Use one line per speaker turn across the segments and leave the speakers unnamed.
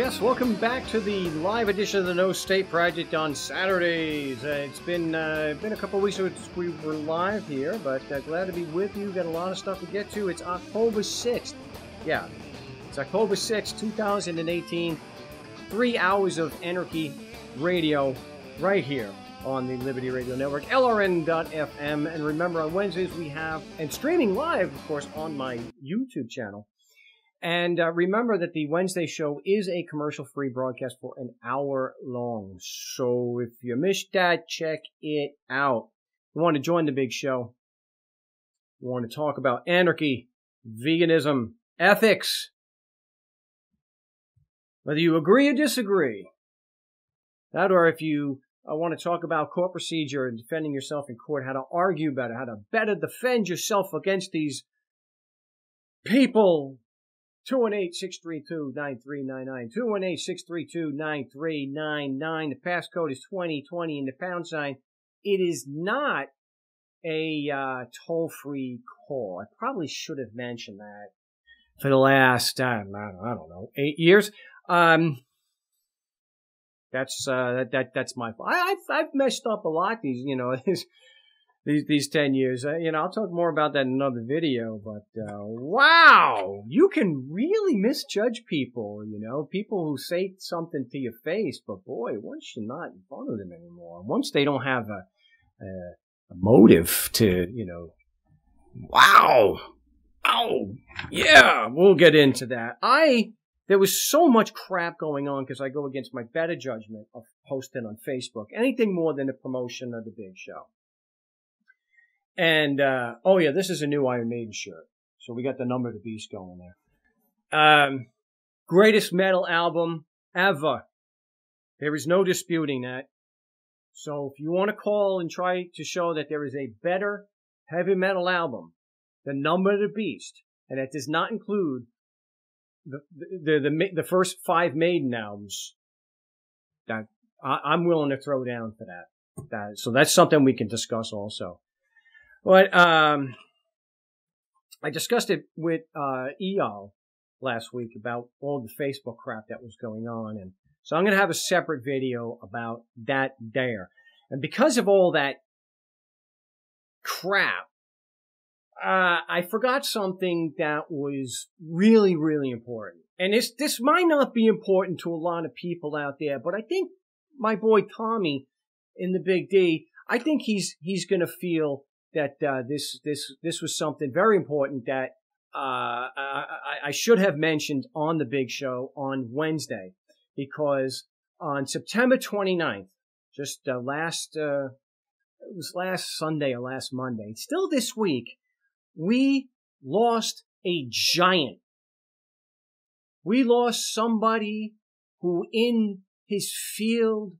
Yes, welcome back to the live edition of the No State Project on Saturdays. It's been a couple of weeks since we were live here, but glad to be with you. Got a lot of stuff to get to. It's October 6th. Yeah, it's October 6th, 2018. 3 hours of Anarchy Radio right here on the Liberty Radio Network, LRN.FM. And remember, on Wednesdays we have, and streaming live, of course, on my YouTube channel. And remember that the Wednesday show is a commercial-free broadcast for an hour long. So if you missed that, check it out. You want to join the big show. You want to talk about anarchy, veganism, ethics. Whether you agree or disagree. That, or if you want to talk about court procedure and defending yourself in court, how to argue better, how to better defend yourself against these people. 218-632-9399. 218-632-9399. The passcode is 2020 and the pound sign. It is not a toll-free call. I probably should have mentioned that for the last, I don't know, 8 years. That's my fault. I've messed up a lot these 10 years. I'll talk more about that in another video, but wow, you can really misjudge people, people who say something to your face, but boy, once you're not in front of them anymore, once they don't have a motive to, wow, oh, yeah, we'll get into that. There was so much crap going on because I go against my better judgment of posting on Facebook, anything more than the promotion of the big show. And, oh yeah, this is a new Iron Maiden shirt. So we got the Number of the Beast going there. Greatest metal album ever. There is no disputing that. So if you want to call and try to show that there is a better heavy metal album, the Number of the Beast, and that does not include the first 5 Maiden albums, that I'm willing to throw down for that. So that's something we can discuss also. But I discussed it with Eyal last week about all the Facebook crap that was going on, and so I'm going to have a separate video about that there. And because of all that crap, I forgot something that was really, really important. And this might not be important to a lot of people out there, but I think my boy Tommy in the Big D, I think he's going to feel that this was something very important that I should have mentioned on the big show on Wednesday, because on September 29th, just it was last Sunday or last Monday, still this week, we lost a giant. We lost somebody who in his field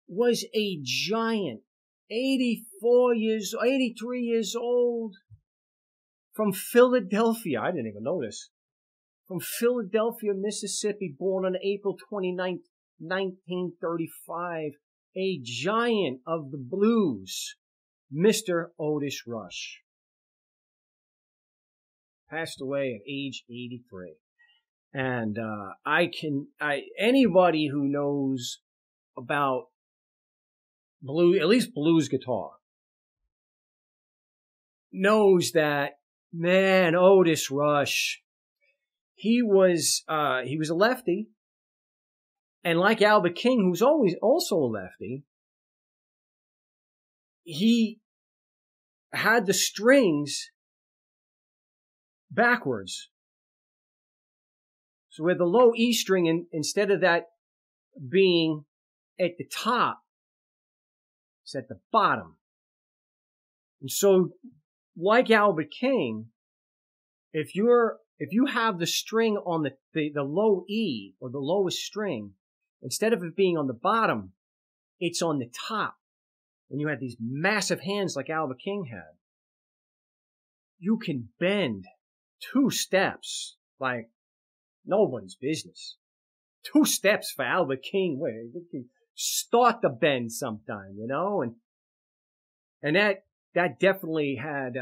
was a giant. 83 years old, from Philadelphia. I didn't even know this. From Philadelphia, Mississippi, born on April 29th, 1935. A giant of the blues, Mr. Otis Rush. Passed away at age 83. And anybody who knows about blues, at least blues guitar, knows that, man, Otis Rush, he was a lefty, and like Albert King, who's always also a lefty, he had the strings backwards. So where the low E string, instead of that being at the top, it's at the bottom. And so, like Albert King, if you have the string on the low E, or the lowest string, instead of it being on the bottom, it's on the top. And you have these massive hands like Albert King had. You can bend 2 steps like nobody's business. 2 steps for Albert King. Wait, you can start the bend sometime, and that definitely had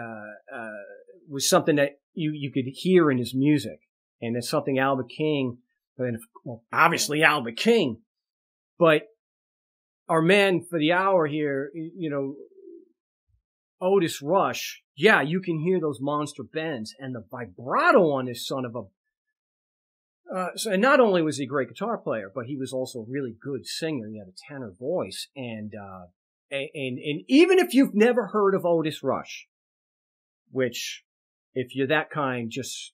was something that you could hear in his music, and it's something Albert King And, well, obviously Albert King. But our man for the hour here, you know, Otis Rush, yeah, you can hear those monster bends and the vibrato on this son of a... and not only was he a great guitar player, but he was also a really good singer. He had a tenor voice. And even if you've never heard of Otis Rush, which, if you're that kind, just...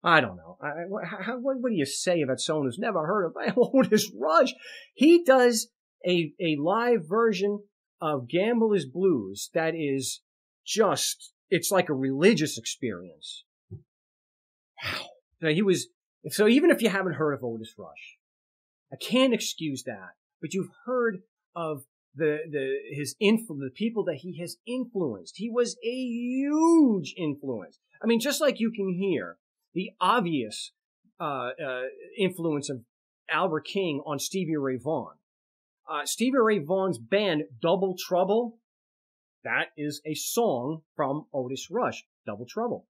I don't know. What do you say about someone who's never heard of Otis Rush? He does a live version of Gambler's Blues that is just, it's like a religious experience. Wow. So even if you haven't heard of Otis Rush, I can't excuse that, but you've heard of the people that he has influenced. He was a huge influence. I mean, just like you can hear the obvious influence of Albert King on Stevie Ray Vaughan. Stevie Ray Vaughan's band, Double Trouble, that is a song from Otis Rush, Double Trouble.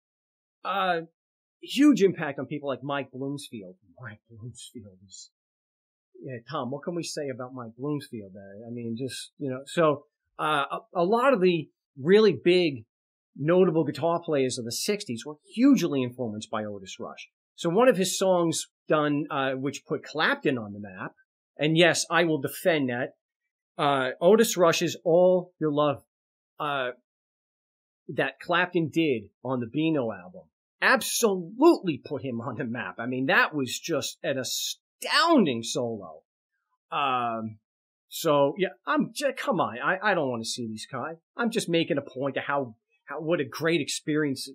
Huge impact on people like Mike Bloomfield. Mike Bloomfield is... Yeah, Tom, what can we say about Mike Bloomfield? I mean, just, you know, so a lot of the really big notable guitar players of the 60s were hugely influenced by Otis Rush. So one of his songs done, which put Clapton on the map, and yes, I will defend that, Otis Rush's All Your Love, that Clapton did on the Beano album, absolutely put him on the map. I mean, that was just an astounding solo. So yeah, come on, I don't want to see these guys. I'm just making a point of what a great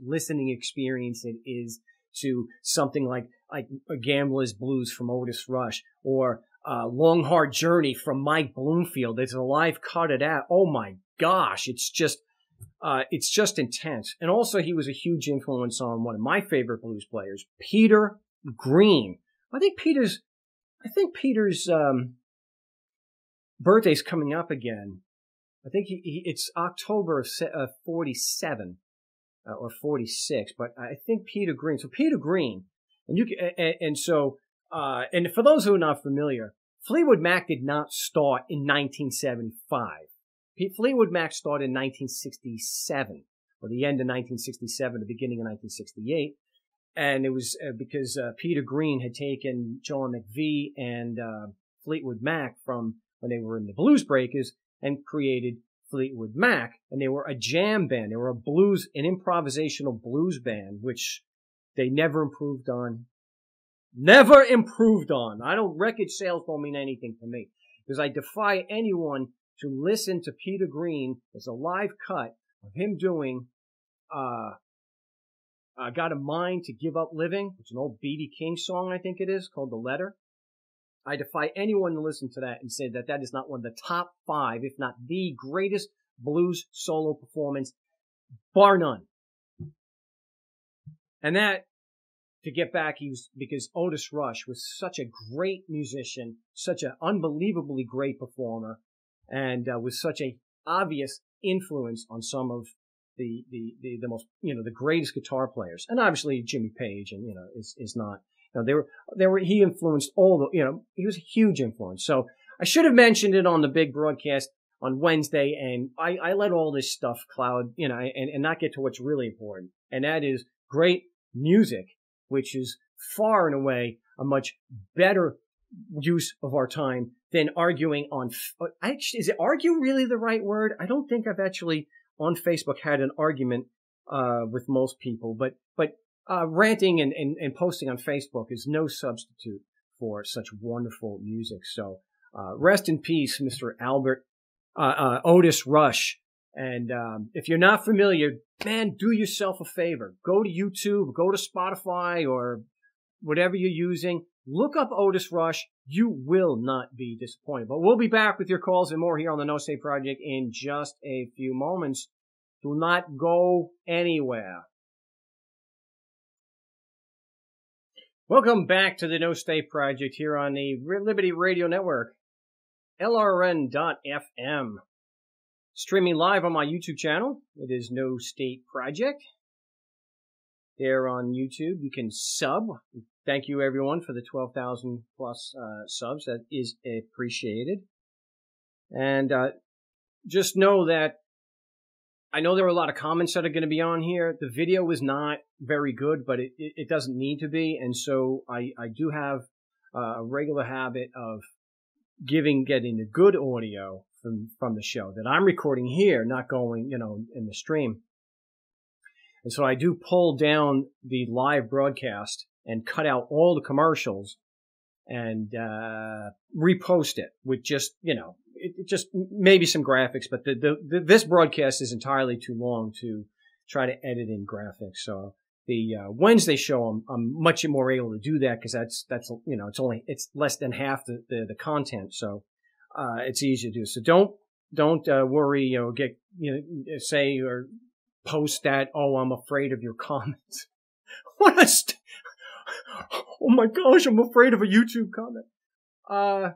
listening experience it is to something like a Gambler's Blues from Otis Rush, or Long Hard Journey from Mike Bloomfield. There's a live cut of that. Oh my gosh, it's just intense. And also, he was a huge influence on one of my favorite blues players, Peter Green. I think Peter's birthday's coming up again. I think it's October of 47 or 46, but I think Peter Green. So Peter Green, and for those who are not familiar, Fleetwood Mac did not start in 1975. Fleetwood Mac started in 1967, or the end of 1967, the beginning of 1968, and it was because Peter Green had taken John McVie and Fleetwood Mac from when they were in the Blues Breakers and created Fleetwood Mac, and they were a jam band. They were an improvisational blues band, which they never improved on. Never improved on. Record sales don't mean anything to me, because I defy anyone to listen to Peter Green as a live cut of him doing Got a Mind to Give Up Living, which is an old B.B. King song, I think it is, called The Letter. I defy anyone to listen to that and say that is not one of the top 5, if not the greatest blues solo performance, bar none. And that, to get back, because Otis Rush was such a great musician, such an unbelievably great performer, and was such a obvious influence on some of the most, the greatest guitar players. And obviously Jimmy Page, and, is not. He influenced he was a huge influence. So I should have mentioned it on the big broadcast on Wednesday, and I let all this stuff cloud, and not get to what's really important. And that is great music, which is far and away a much better use of our time than arguing on, is it argue really the right word? I don't think I've actually on Facebook had an argument, with most people, but ranting and posting on Facebook is no substitute for such wonderful music. So, rest in peace, Mr. Otis Rush. And, if you're not familiar, man, do yourself a favor. Go to YouTube, go to Spotify or whatever you're using. Look up Otis Rush. You will not be disappointed. But we'll be back with your calls and more here on the No State Project in just a few moments. Do not go anywhere. Welcome back to the No State Project here on the Liberty Radio Network, LRN.FM. Streaming live on my YouTube channel. It is No State Project. there on YouTube. You can sub. Thank you, everyone, for the 12,000 plus subs. That is appreciated. And just know that I know there are a lot of comments that are going to be on here. The video is not very good, but it doesn't need to be. And so I do have a regular habit of getting the good audio from the show that I'm recording here, not going, in the stream. And so I do pull down the live broadcast and cut out all the commercials and repost it with just, just maybe some graphics. But this broadcast is entirely too long to try to edit in graphics. So the Wednesday show, I'm much more able to do that because that's it's less than half the content. So it's easy to do. So don't worry, say or post that, oh, I'm afraid of your comments. Oh my gosh, I'm afraid of a YouTube comment. No.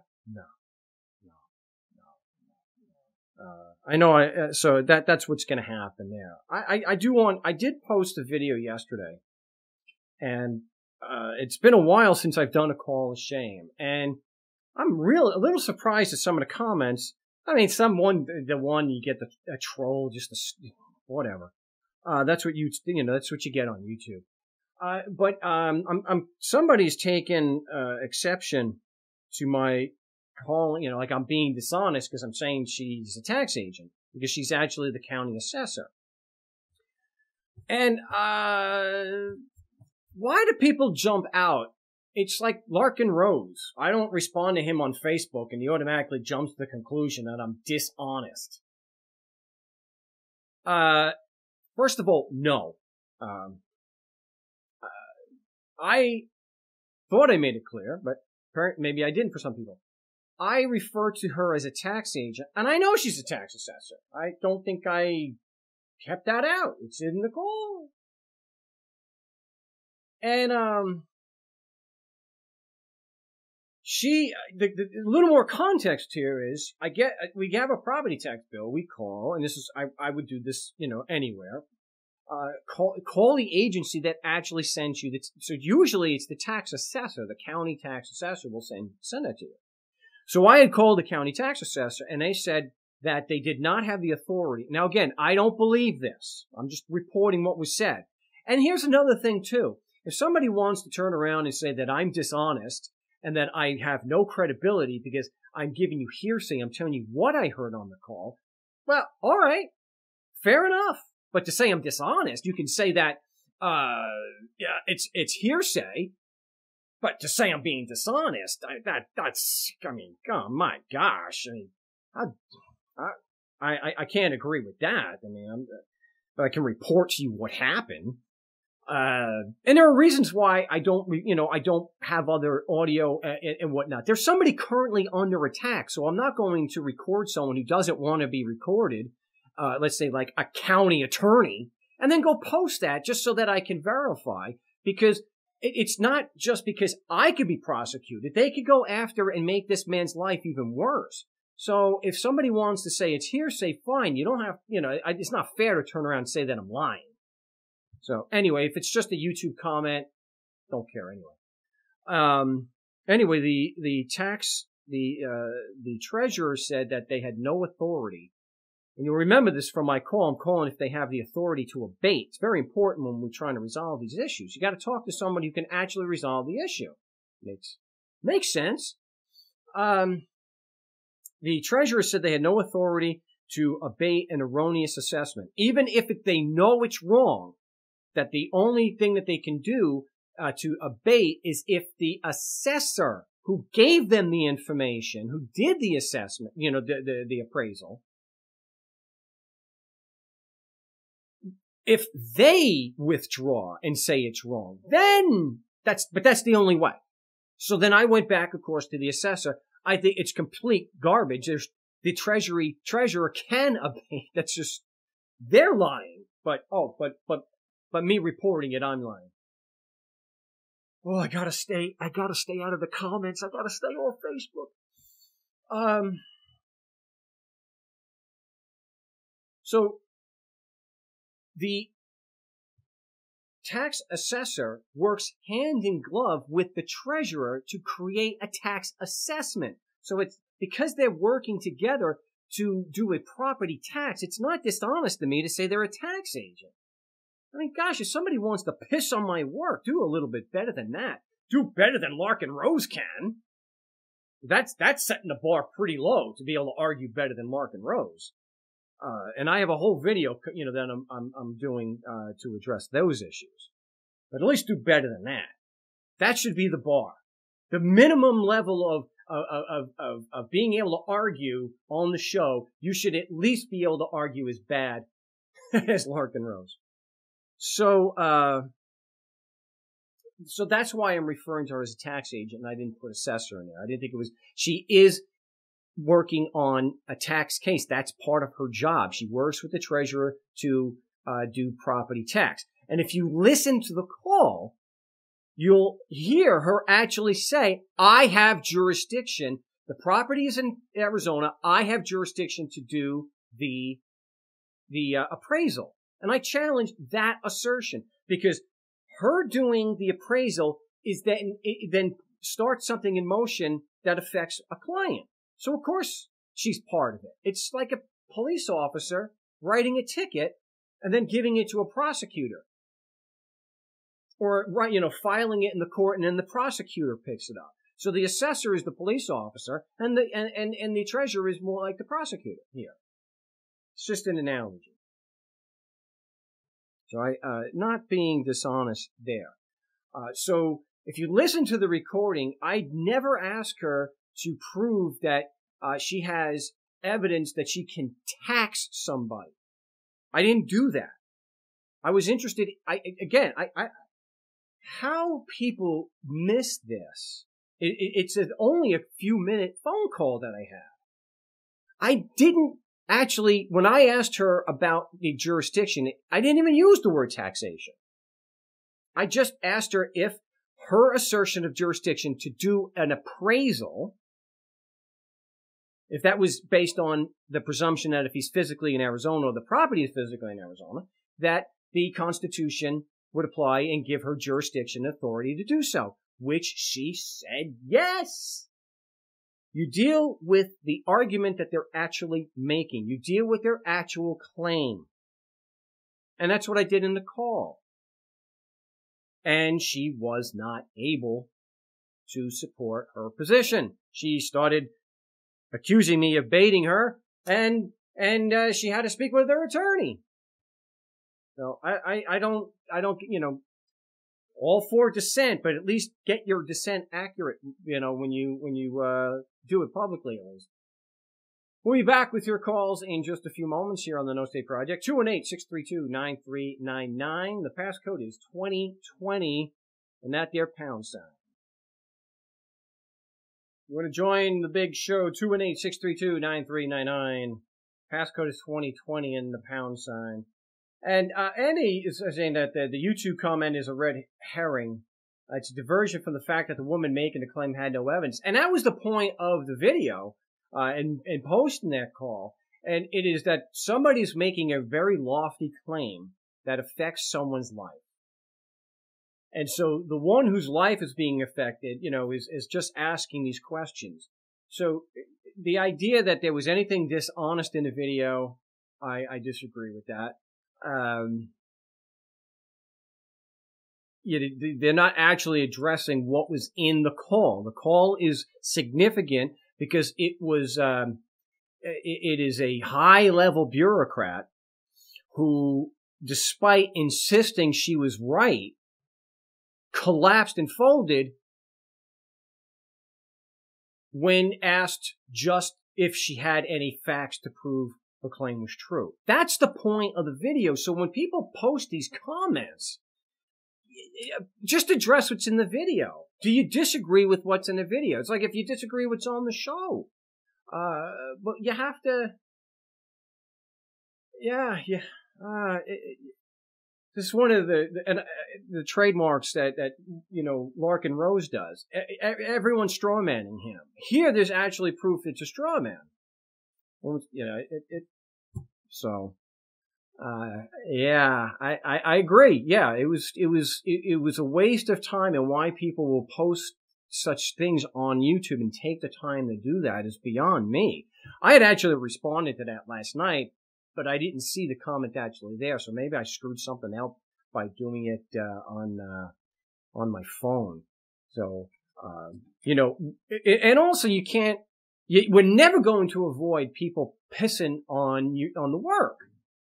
I know. So that's what's going to happen there. I did post a video yesterday, and it's been a while since I've done a call of shame, and I'm a little surprised at some of the comments. I mean, the one you get a troll, just whatever. That's what that's what you get on YouTube. But somebody's taken exception to my call, like I'm being dishonest because I'm saying she's a tax agent because she's actually the county assessor. And why do people jump out? It's like Larkin Rose. I don't respond to him on Facebook and he automatically jumps to the conclusion that I'm dishonest. First of all, no. I thought I made it clear, but maybe I didn't for some people. I refer to her as a tax agent, and I know she's a tax assessor. I don't think I kept that out. It's in the call. And, a little more context here is, we have a property tax bill, we call, and I would do this, anywhere. Call the agency that actually sends you so usually it's the tax assessor, the county tax assessor will send that to you. So I had called the county tax assessor and they said that they did not have the authority. Now again, I don't believe this. I'm just reporting what was said. And here's another thing too. If somebody wants to turn around and say that I'm dishonest and that I have no credibility because I'm giving you hearsay, I'm telling you what I heard on the call, well, all right, fair enough. But to say I'm dishonest, you can say that, it's hearsay. But to say I'm being dishonest, oh my gosh. I can't agree with that. But I can report to you what happened. And there are reasons why I don't have other audio and whatnot. There's somebody currently under attack, so I'm not going to record someone who doesn't want to be recorded. Let's say like a county attorney, and then go post that just so that I can verify, because it's not just because I could be prosecuted. They could go after and make this man's life even worse. So if somebody wants to say it's hearsay, fine. You don't have, it's not fair to turn around and say that I'm lying. So anyway, if it's just a YouTube comment, don't care anyway. Anyway, the treasurer said that they had no authority. And you'll remember this from my call. I'm calling if they have the authority to abate. It's very important when we're trying to resolve these issues. You got to talk to somebody who can actually resolve the issue. Makes sense. The treasurer said they had no authority to abate an erroneous assessment. Even if they know it's wrong, that the only thing that they can do to abate is if the assessor who gave them the information, who did the assessment, the appraisal, if they withdraw and say it's wrong, then that's the only way. So then I went back, of course, to the assessor. I think it's complete garbage. The treasurer can abate. That's just, they're lying. But me reporting it, I'm lying. Oh, I gotta stay out of the comments. I gotta stay off Facebook. So, the tax assessor works hand in glove with the treasurer to create a tax assessment. So it's because they're working together to do a property tax. It's not dishonest to me to say they're a tax agent. I mean, gosh, if somebody wants to piss on my work, do a little bit better than that. Do better than Larkin Rose can. That's setting the bar pretty low to be able to argue better than Larkin Rose. And I have a whole video, that I'm doing to address those issues. But at least do better than that. That should be the bar. The minimum level of being able to argue on the show, you should at least be able to argue as bad as Larkin Rose. So that's why I'm referring to her as a tax agent, and I didn't put assessor in there. I didn't think it was. She is working on a tax case. That's part of her job. She works with the treasurer to do property tax. And if you listen to the call, you'll hear her actually say, I have jurisdiction. The property is in Arizona. I have jurisdiction to do the appraisal. And I challenge that assertion because her doing the appraisal is then starts something in motion that affects a client. So, of course, she's part of it. It's like a police officer writing a ticket and then giving it to a prosecutor. Or, filing it in the court and then the prosecutor picks it up. So the assessor is the police officer and the treasurer is more like the prosecutor here. It's just an analogy. So not being dishonest there. So if you listen to the recording, I'd never ask her to prove that she has evidence that she can tax somebody. I didn't do that. I was interested. How people miss this. It's only a few minute phone call that I had. I didn't actually, when I asked her about the jurisdiction, I didn't even use the word taxation. I just asked her if her assertion of jurisdiction to do an appraisal, if that was based on the presumption that if he's physically in Arizona or the property is physically in Arizona, that the Constitution would apply and give her jurisdiction authority to do so, which she said yes. You deal with the argument that they're actually making. You deal with their actual claim. And that's what I did in the call. And she was not able to support her position. She started accusing me of baiting her, and she had to speak with her attorney. So I don't, all for dissent, but at least get your dissent accurate, when you do it publicly at least. We'll be back with your calls in just a few moments here on the No State Project. 218-632-9399. The passcode is 2020, and that there pound sign. You want to join the big show, 218-632-9399. Passcode is 2020 and the pound sign. And Andy is saying that the YouTube comment is a red herring. It's a diversion from the fact that the woman making the claim had no evidence. And that was the point of the video and posting that call. And it is that somebody's making a very lofty claim that affects someone's life. And so the one whose life is being affected, is just asking these questions. So the idea that there was anything dishonest in the video, I disagree with that. They're not actually addressing what was in the call. The call is significant because it was, it is a high-level bureaucrat who, despite insisting she was right, collapsed and folded when asked just if she had any facts to prove her claim was true. That's the point of the video. So when people post these comments, just address what's in the video. Do you disagree with what's in the video? It's like if you disagree with what's on the show. But you have to, this is one of the trademarks that Larkin Rose does. Everyone's strawmanning him. Here, there's actually proof it's a straw man. So Yeah, I agree. Yeah, it was a waste of time, and why people will post such things on YouTube and take the time to do that is beyond me. I had actually responded to that last night, but I didn't see the comment actually there, so maybe I screwed something up by doing it on my phone. So and also you can't. We're never going to avoid people pissing on you on the work.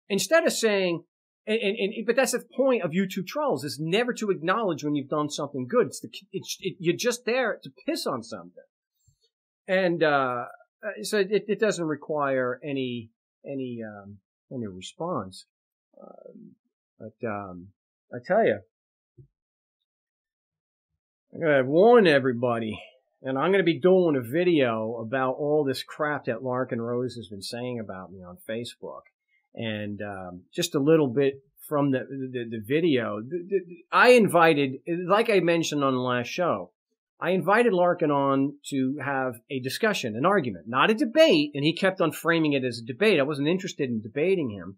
Instead of saying, but that's the point of YouTube trolls, is never to acknowledge when you've done something good. You're just there to piss on something. And, so it doesn't require any response. I tell you, I'm going to warn everybody, and I'm going to be doing a video about all this crap that Larkin Rose has been saying about me on Facebook. And just a little bit from the video, I invited, like I mentioned on the last show, I invited Larkin on to have a discussion, an argument, not a debate, and he kept on framing it as a debate. I wasn't interested in debating him.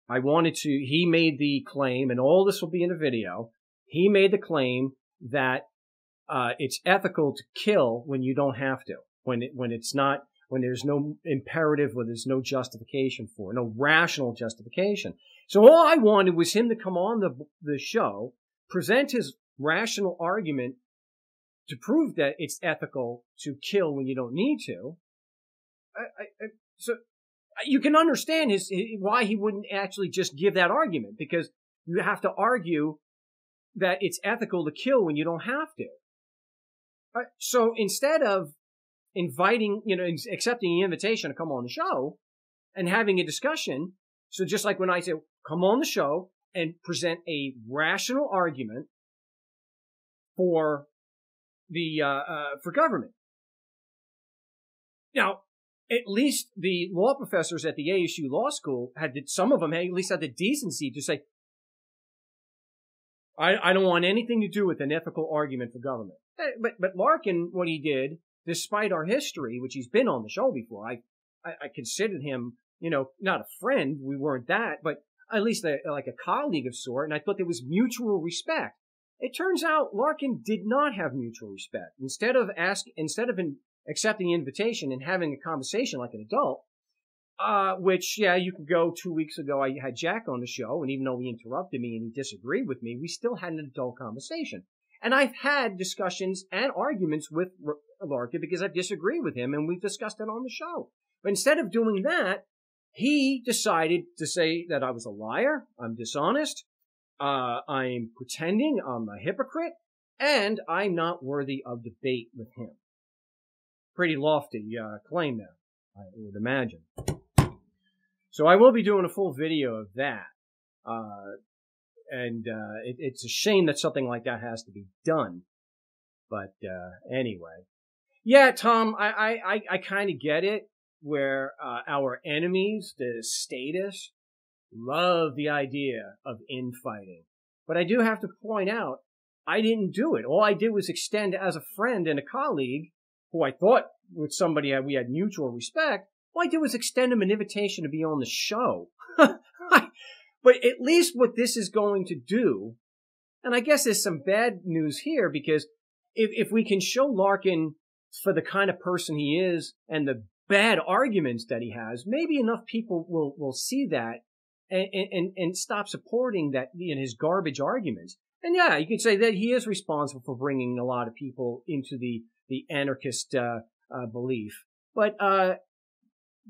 He made the claim, and all this will be in the video, he made the claim that it's ethical to kill when you don't have to, when there's no imperative, when there's no justification for it, no rational justification. So all I wanted was him to come on the show, present his rational argument to prove that it's ethical to kill when you don't need to. So you can understand why he wouldn't actually just give that argument, because you have to argue that it's ethical to kill when you don't have to. So instead of inviting, accepting the invitation to come on the show and having a discussion, so just like when I say, come on the show and present a rational argument for for government. Now, at least the law professors at the ASU Law School some of them at least had the decency to say, I don't want anything to do with an ethical argument for government. But Larkin, what he did, despite our history, which he's been on the show before, I considered him, not a friend. We weren't that, but at least like a colleague of sort. And I thought there was mutual respect. It turns out Larkin did not have mutual respect. Instead of accepting the invitation and having a conversation like an adult, which, you could go 2 weeks ago, I had Jack on the show, and even though he interrupted me and he disagreed with me, we still had an adult conversation. And I've had discussions and arguments with Larkin because I disagree with him, and we've discussed it on the show. But instead of doing that, he decided to say that I was a liar, I'm dishonest, I'm pretending, I'm a hypocrite, and I'm not worthy of debate with him. Pretty lofty claim there, I would imagine. So I will be doing a full video of that. It's a shame that something like that has to be done. But anyway. Yeah, Tom, I kind of get it, where our enemies, the statists, love the idea of infighting. But I do have to point out, I didn't do it. All I did was extend as a friend and a colleague, who I thought with somebody we had mutual respect, all I did was extend him an invitation to be on the show. But at least what this is going to do, and I guess there's some bad news here, because if we can show Larkin for the kind of person he is and the bad arguments that he has, maybe enough people will see that and stop supporting that in his garbage arguments. And yeah, you could say that he is responsible for bringing a lot of people into the anarchist belief. But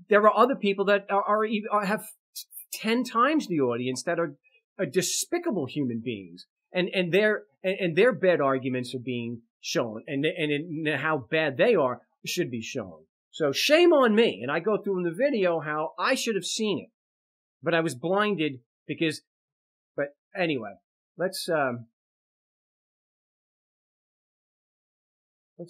there are other people that have 10 times the audience that are despicable human beings, and their bad arguments are being shown, and how bad they are should be shown. So shame on me. And I go through in the video how I should have seen it, but I was blinded because. But anyway, let's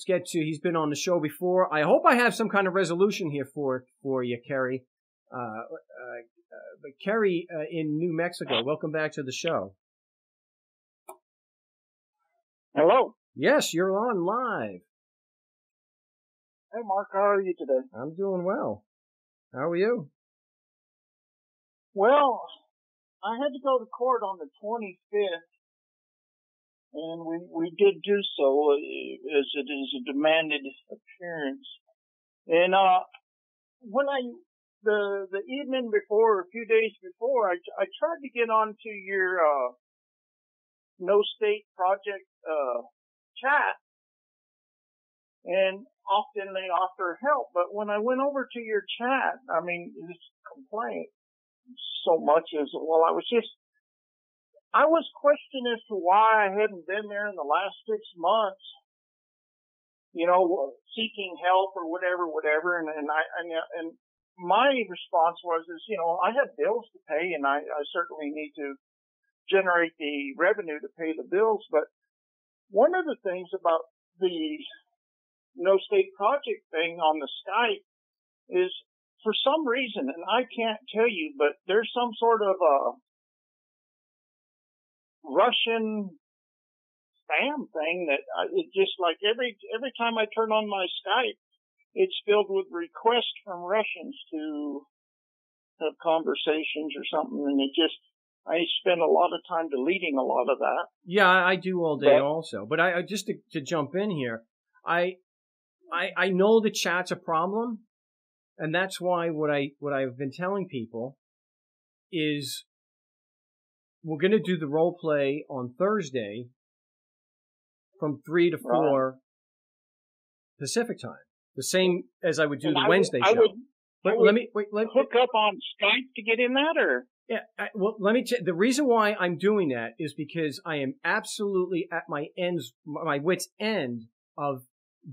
get to. He's been on the show before. I hope I have some kind of resolution here for you, Kerry. But Kerry in New Mexico, welcome back to the show.
Hello.
Yes, you're on live.
Hey, Mark, how are you today?
I'm doing well. How are you?
Well, I had to go to court on the 25th, and we did do so as it is a demanded appearance. And when the evening before, a few days before, I tried to get onto your No State Project chat, and often they offer help. But when I went over to your chat, I mean, this complaint so much as, well, I was questioning as to why I hadn't been there in the last 6 months, seeking help or whatever. And my response was, I have bills to pay, and I certainly need to generate the revenue to pay the bills. But one of the things about the No State Project thing on the Skype is, for some reason, and I can't tell you, but there's some sort of a Russian spam thing that it just, like, every time I turn on my Skype, it's filled with requests from Russians to have conversations or something, and I spend a lot of time deleting a lot of that.
Yeah, I do all day also. But I just to jump in here, I know the chat's a problem, and that's why what I've been telling people is we're going to do the role play on Thursday from 3 to 4 Pacific time, the same as I would do the Wednesday show. Let me
hook up on Skype to get in that, or?
Yeah, let me the reason why I'm doing that is because I am absolutely at my wit's end of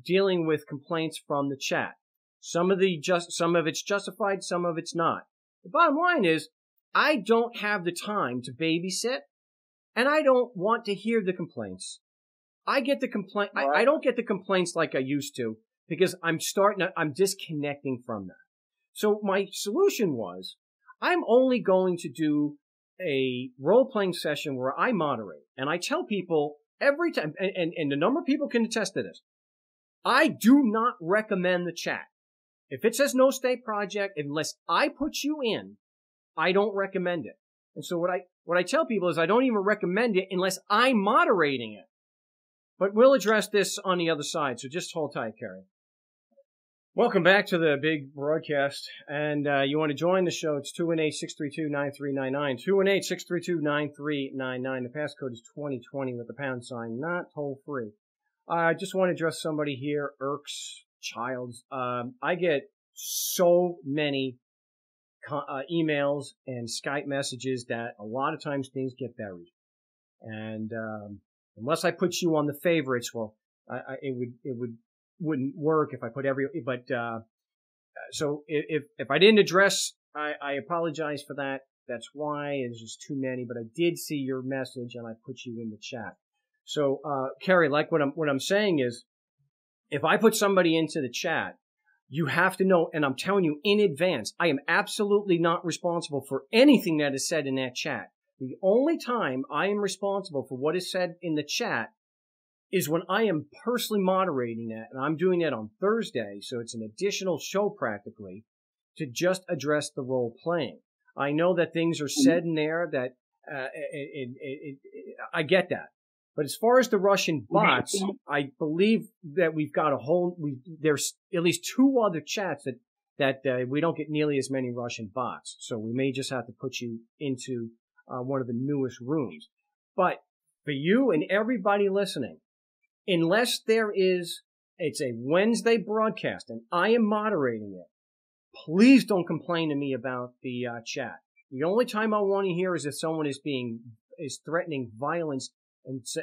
dealing with complaints from the chat. Some of it's justified, some of it's not. The bottom line is, I don't have the time to babysit, and I don't want to hear the complaints. I get the complaint. I don't get the complaints like I used to, because I'm disconnecting from that. So my solution was, I'm only going to do a role-playing session where I moderate. And I tell people every time, and the number of people can attest to this, I do not recommend the chat. If it says No State Project, unless I put you in, I don't recommend it. And so what I tell people is I don't even recommend it unless I'm moderating it. But we'll address this on the other side, so just hold tight, Kerry. Welcome back to the big broadcast, and you want to join the show, it's 218-632-9399, 218-632-9399. The passcode is 2020 with the pound sign, not toll-free. I just want to address somebody here, Irks Childs. I get so many emails and Skype messages that a lot of times things get buried. And unless I put you on the favorites, well, it wouldn't work if I put so if I didn't address, I apologize for that. That's why it's just too many, but I did see your message and I put you in the chat. So, Kerry, like what I'm saying is, if I put somebody into the chat, you have to know, and I'm telling you in advance, I am absolutely not responsible for anything that is said in that chat. The only time I am responsible for what is said in the chat is when I am personally moderating that, and I'm doing that on Thursday, so it's an additional show practically, to just address the role playing. I know that things are said in there that, I get that. But as far as the Russian bots, I believe that we've got there's at least 2 other chats that we don't get nearly as many Russian bots. So we may just have to put you into one of the newest rooms. But for you and everybody listening, unless it's a Wednesday broadcast and I am moderating it, please don't complain to me about the chat. The only time I want to hear is if someone is threatening violence,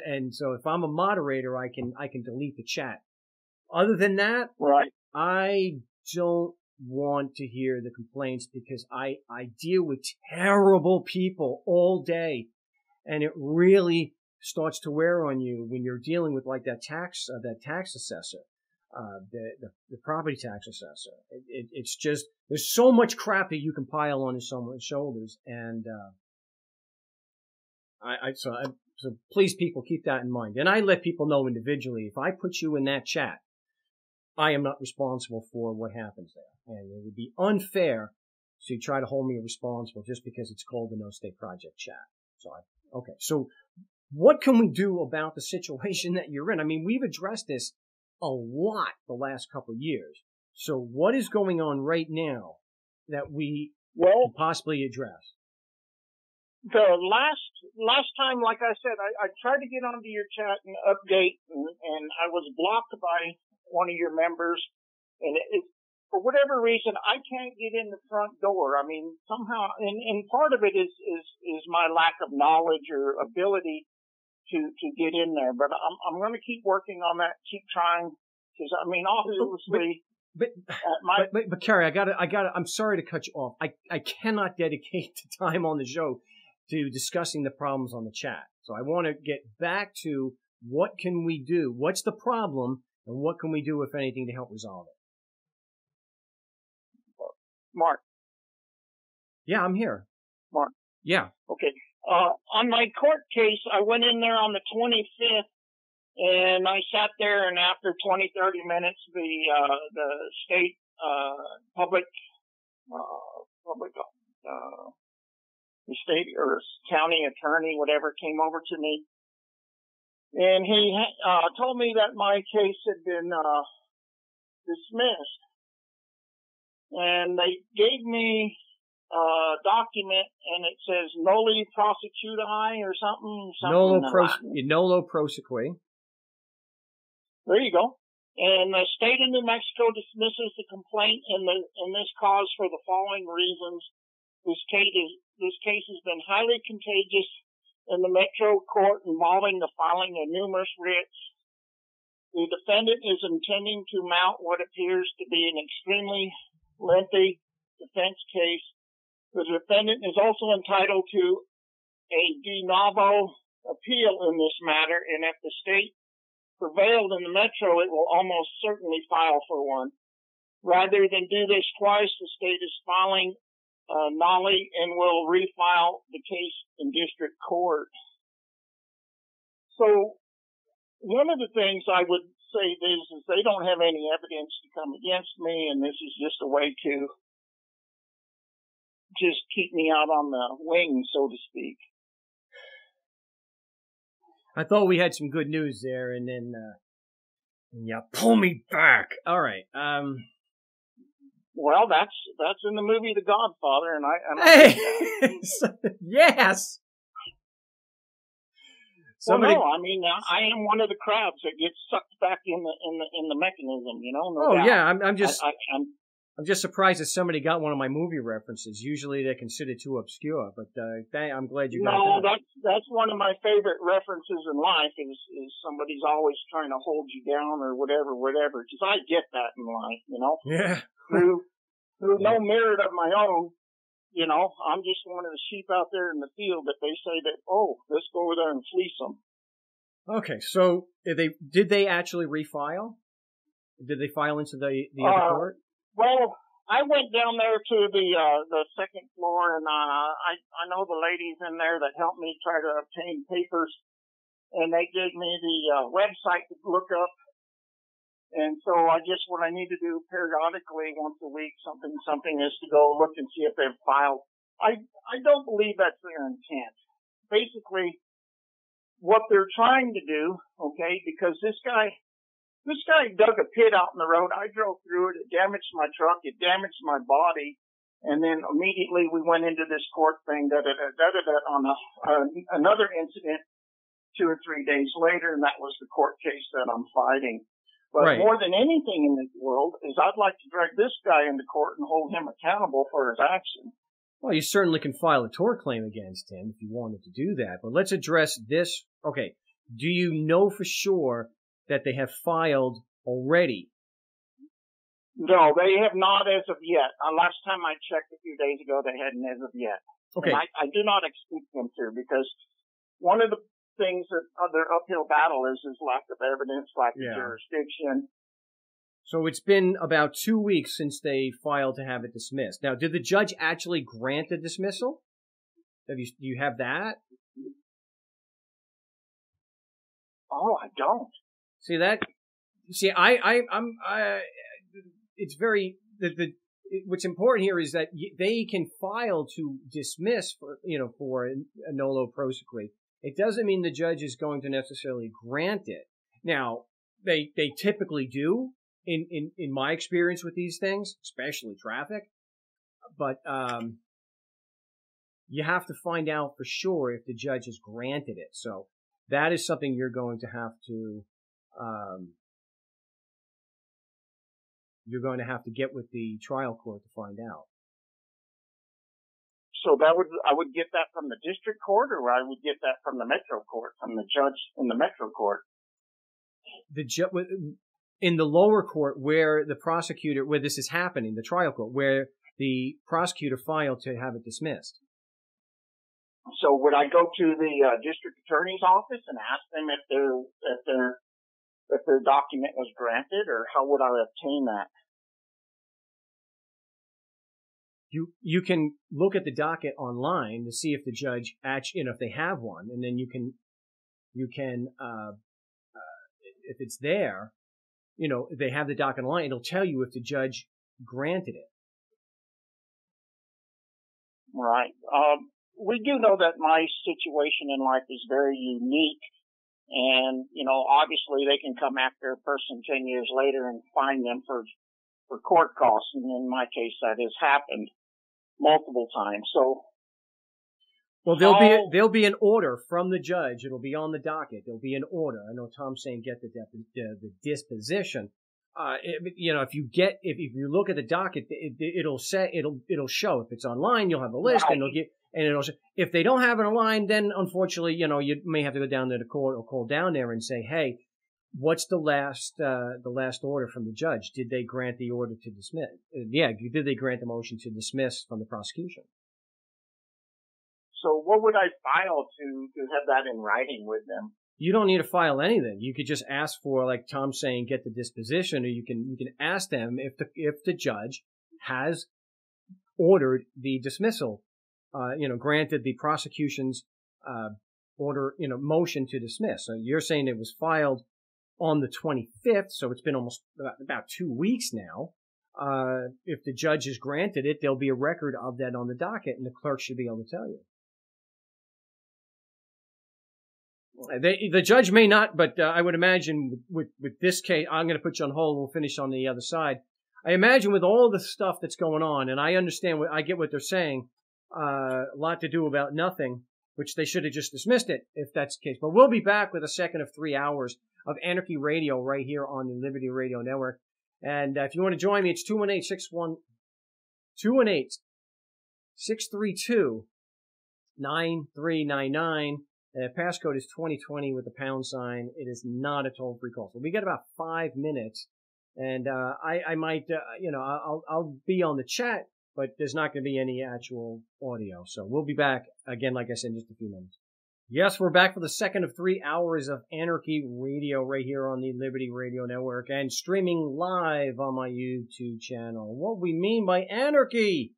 and so if I'm a moderator, I can delete the chat. Other than that,
right,
I don't want to hear the complaints, because I deal with terrible people all day, and it really starts to wear on you when you're dealing with like that tax assessor, the property tax assessor. It's just, there's so much crap that you can pile on someone's shoulders, and so please, people, keep that in mind. And I let people know individually, if I put you in that chat, I am not responsible for what happens there. And it would be unfair So you try to hold me responsible just because it's called the No State Project chat. Okay. So what can we do about the situation that you're in? I mean, we've addressed this a lot the last couple of years. So what is going on right now that we can possibly address?
The last time, like I said, I tried to get onto your chat and update, and I was blocked by one of your members, and for whatever reason, I can't get in the front door. I mean, somehow, and part of it is my lack of knowledge or ability to get in there. But I'm going to keep working on that, keep trying, because I mean, obviously.
But Kerry, I'm sorry to cut you off. I cannot dedicate the time on the show to discussing the problems on the chat. So I want to get back to what can we do? What's the problem, and what can we do, if anything, to help resolve it?
Mark.
Yeah, I'm here.
Mark.
Yeah.
Okay. On my court case, I went in there on the 25th, and I sat there, and after 20, 30 minutes, the state, the state or county attorney, whatever, came over to me, and he told me that my case had been dismissed, and they gave me a document, and it says noli prosecuti or something.
Nolo prosequi.
There you go. And the state of New Mexico dismisses the complaint in this cause for the following reasons. This case has been highly contagious in the Metro Court involving the filing of numerous writs. The defendant is intending to mount what appears to be an extremely lengthy defense case. The defendant is also entitled to a de novo appeal in this matter, and if the state prevailed in the Metro, it will almost certainly file for one. Rather than do this twice, the state is filing nolly and will refile the case in district court. So one of the things I would say is they don't have any evidence to come against me, and this is just a way to just keep me out on the wing, so to speak.
I thought we had some good news there, and then you pull me back. All right.
Well, that's in the movie The Godfather, and I
hey! Yes.
Somebody... Well, no, I mean, I am one of the crabs that gets sucked back in the mechanism, you know. No doubt.
Yeah, I'm just surprised that somebody got one of my movie references. Usually they're considered too obscure, but I'm glad you got that.
No, that's one of my favorite references in life is somebody's always trying to hold you down or whatever, because I get that in life, you know.
Yeah.
Through no merit of my own, you know, I'm just one of the sheep out there in the field that they say that, oh, let's go over there and fleece them.
Okay, so did they actually refile? Did they file into the other court?
Well, I went down there to the second floor, and I know the ladies in there that helped me try to obtain papers, and they gave me the website to look up. And so I guess what I need to do periodically, once a week, something is to go look and see if they've filed. I don't believe that's their intent. Basically, what they're trying to do, okay, because this guy dug a pit out in the road. I drove through it. It damaged my truck. It damaged my body. And then immediately we went into this court thing, on another incident 2 or 3 days later, and that was the court case that I'm fighting. But
right.
More than anything in this world is I'd like to drag this guy into court and hold him accountable for his action.
Well, you certainly can file a tort claim against him if you wanted to do that. But let's address this. Okay, do you know for sure that they have filed already?
No, they have not as of yet. Last time I checked a few days ago, they hadn't as of yet.
Okay.
And I do not expect them to, because one of the things that their uphill battle is lack of evidence, lack of jurisdiction.
So it's been about 2 weeks since they filed to have it dismissed. Now, did the judge actually grant a dismissal? Do you have that?
Oh, I don't.
See, it's very, what's important here is that they can file to dismiss for a nolo prosequi. It doesn't mean the judge is going to necessarily grant it. Now, they typically do in my experience with these things, especially traffic. But you have to find out for sure if the judge has granted it. So that is something you're going to have to get with the trial court to find out.
So I would get that from the district court, or I would get that from the metro court, from the judge in the metro court?
In the lower court where this is happening, the trial court, where the prosecutor filed to have it dismissed.
So would I go to the district attorney's office and ask them if their document was granted, or how would I obtain that?
You can look at the docket online to see if the judge if they have one, and then you can if it's there, if they have the docket online, it'll tell you if the judge granted it.
Right. We do know that my situation in life is very unique, and obviously they can come after a person 10 years later and fine them for court costs, and in my case that has happened multiple times. So,
well, there'll be an order from the judge. It'll be on the docket. There'll be an order. I know Tom's saying get the disposition. If you look at the docket, it'll show. If it's online, you'll have a list, right. And it'll show. If they don't have it online, then unfortunately, you may have to go down to the court or call down there and say, hey, what's the last order from the judge? Did they grant the order to dismiss? Did they grant the motion to dismiss from the prosecution?
So what would I file to have that in writing with them?
You don't need to file anything. You could just ask for, like Tom's saying, get the disposition, or you can ask them if the judge has ordered the dismissal, granted the prosecution's order, motion to dismiss. So you're saying it was filed on the 25th, so it's been almost about 2 weeks now. If the judge has granted it, there'll be a record of that on the docket, and the clerk should be able to tell you. The judge may not, but I would imagine with this case, I'm going to put you on hold. We'll finish on the other side. I imagine with all the stuff that's going on, and I understand I get what they're saying, a lot to do about nothing, which they should have just dismissed it if that's the case. But we'll be back with a second of 3 hours of Anarchy Radio right here on the Liberty Radio Network. And if you want to join me, it's 218-632-9399. Passcode is 2020 with the pound sign. It is not a toll-free call. So we got about 5 minutes, and I might, I'll be on the chat, but there's not going to be any actual audio. So we'll be back again, like I said, in just a few minutes. Yes, we're back for the second of 3 hours of Anarchy Radio right here on the Liberty Radio Network and streaming live on my YouTube channel. What we mean by anarchy?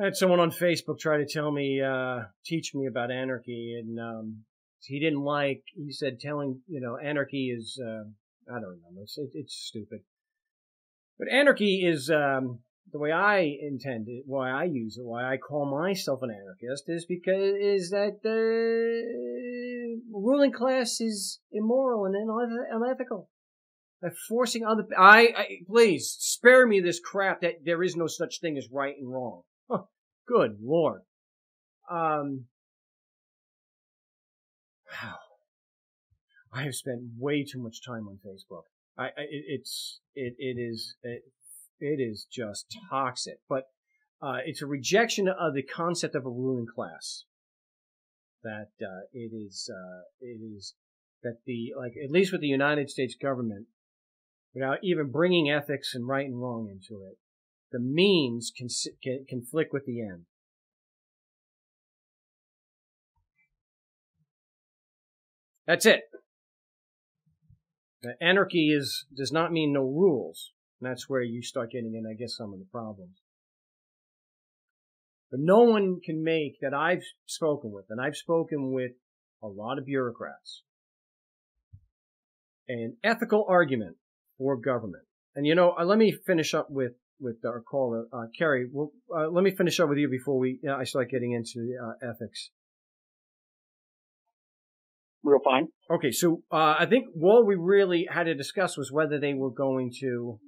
I had someone on Facebook try to teach me about anarchy, and he said anarchy is, I don't remember, it's stupid. But anarchy is, the way I intend it, why I use it, why I call myself an anarchist is that the ruling class is immoral and unethical. By forcing please spare me this crap that there is no such thing as right and wrong. Good Lord. Wow. I have spent way too much time on Facebook. It is just toxic, but it's a rejection of the concept of a ruling class. That it is that at least with the United States government, without even bringing ethics and right and wrong into it, the means can conflict with the end. That's it. Anarchy does not mean no rules. And that's where you start getting in, I guess, some of the problems. But no one can make that I've spoken with, and I've spoken with a lot of bureaucrats, an ethical argument for government. And let me finish up with our caller, Kerry. Well, let me finish up with you before I start getting into ethics.
Real fine.
Okay, so I think what we really had to discuss was whether they were going to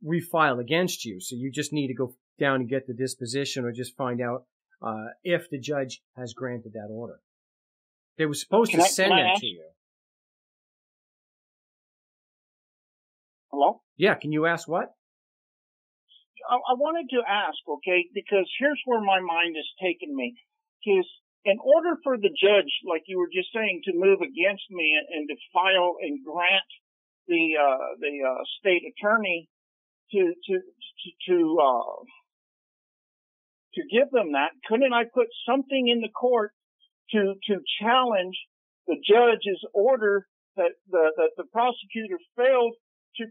refile against you. So you just need to go down and get the disposition, or just find out if the judge has granted that order. They were supposed to send that to you.
Hello?
Yeah, can you ask what?
I wanted to ask, okay, because here's where my mind is taking me. Because in order for the judge, like you were just saying, to move against me and to file and grant the state attorney to give them that, couldn't I put something in the court to challenge the judge's order that the prosecutor failed to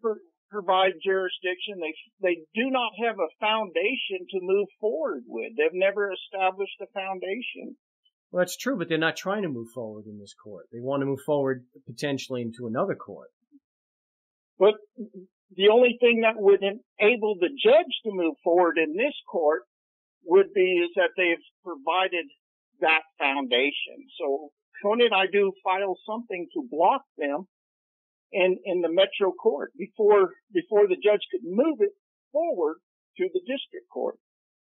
provide jurisdiction? They do not have a foundation to move forward with. They've never established a foundation.
Well, that's true, but they're not trying to move forward in this court. They want to move forward potentially into another court.
But the only thing that would enable the judge to move forward in this court would be is that they've provided that foundation. So couldn't I file something to block them in the Metro Court before the judge could move it forward to the district court?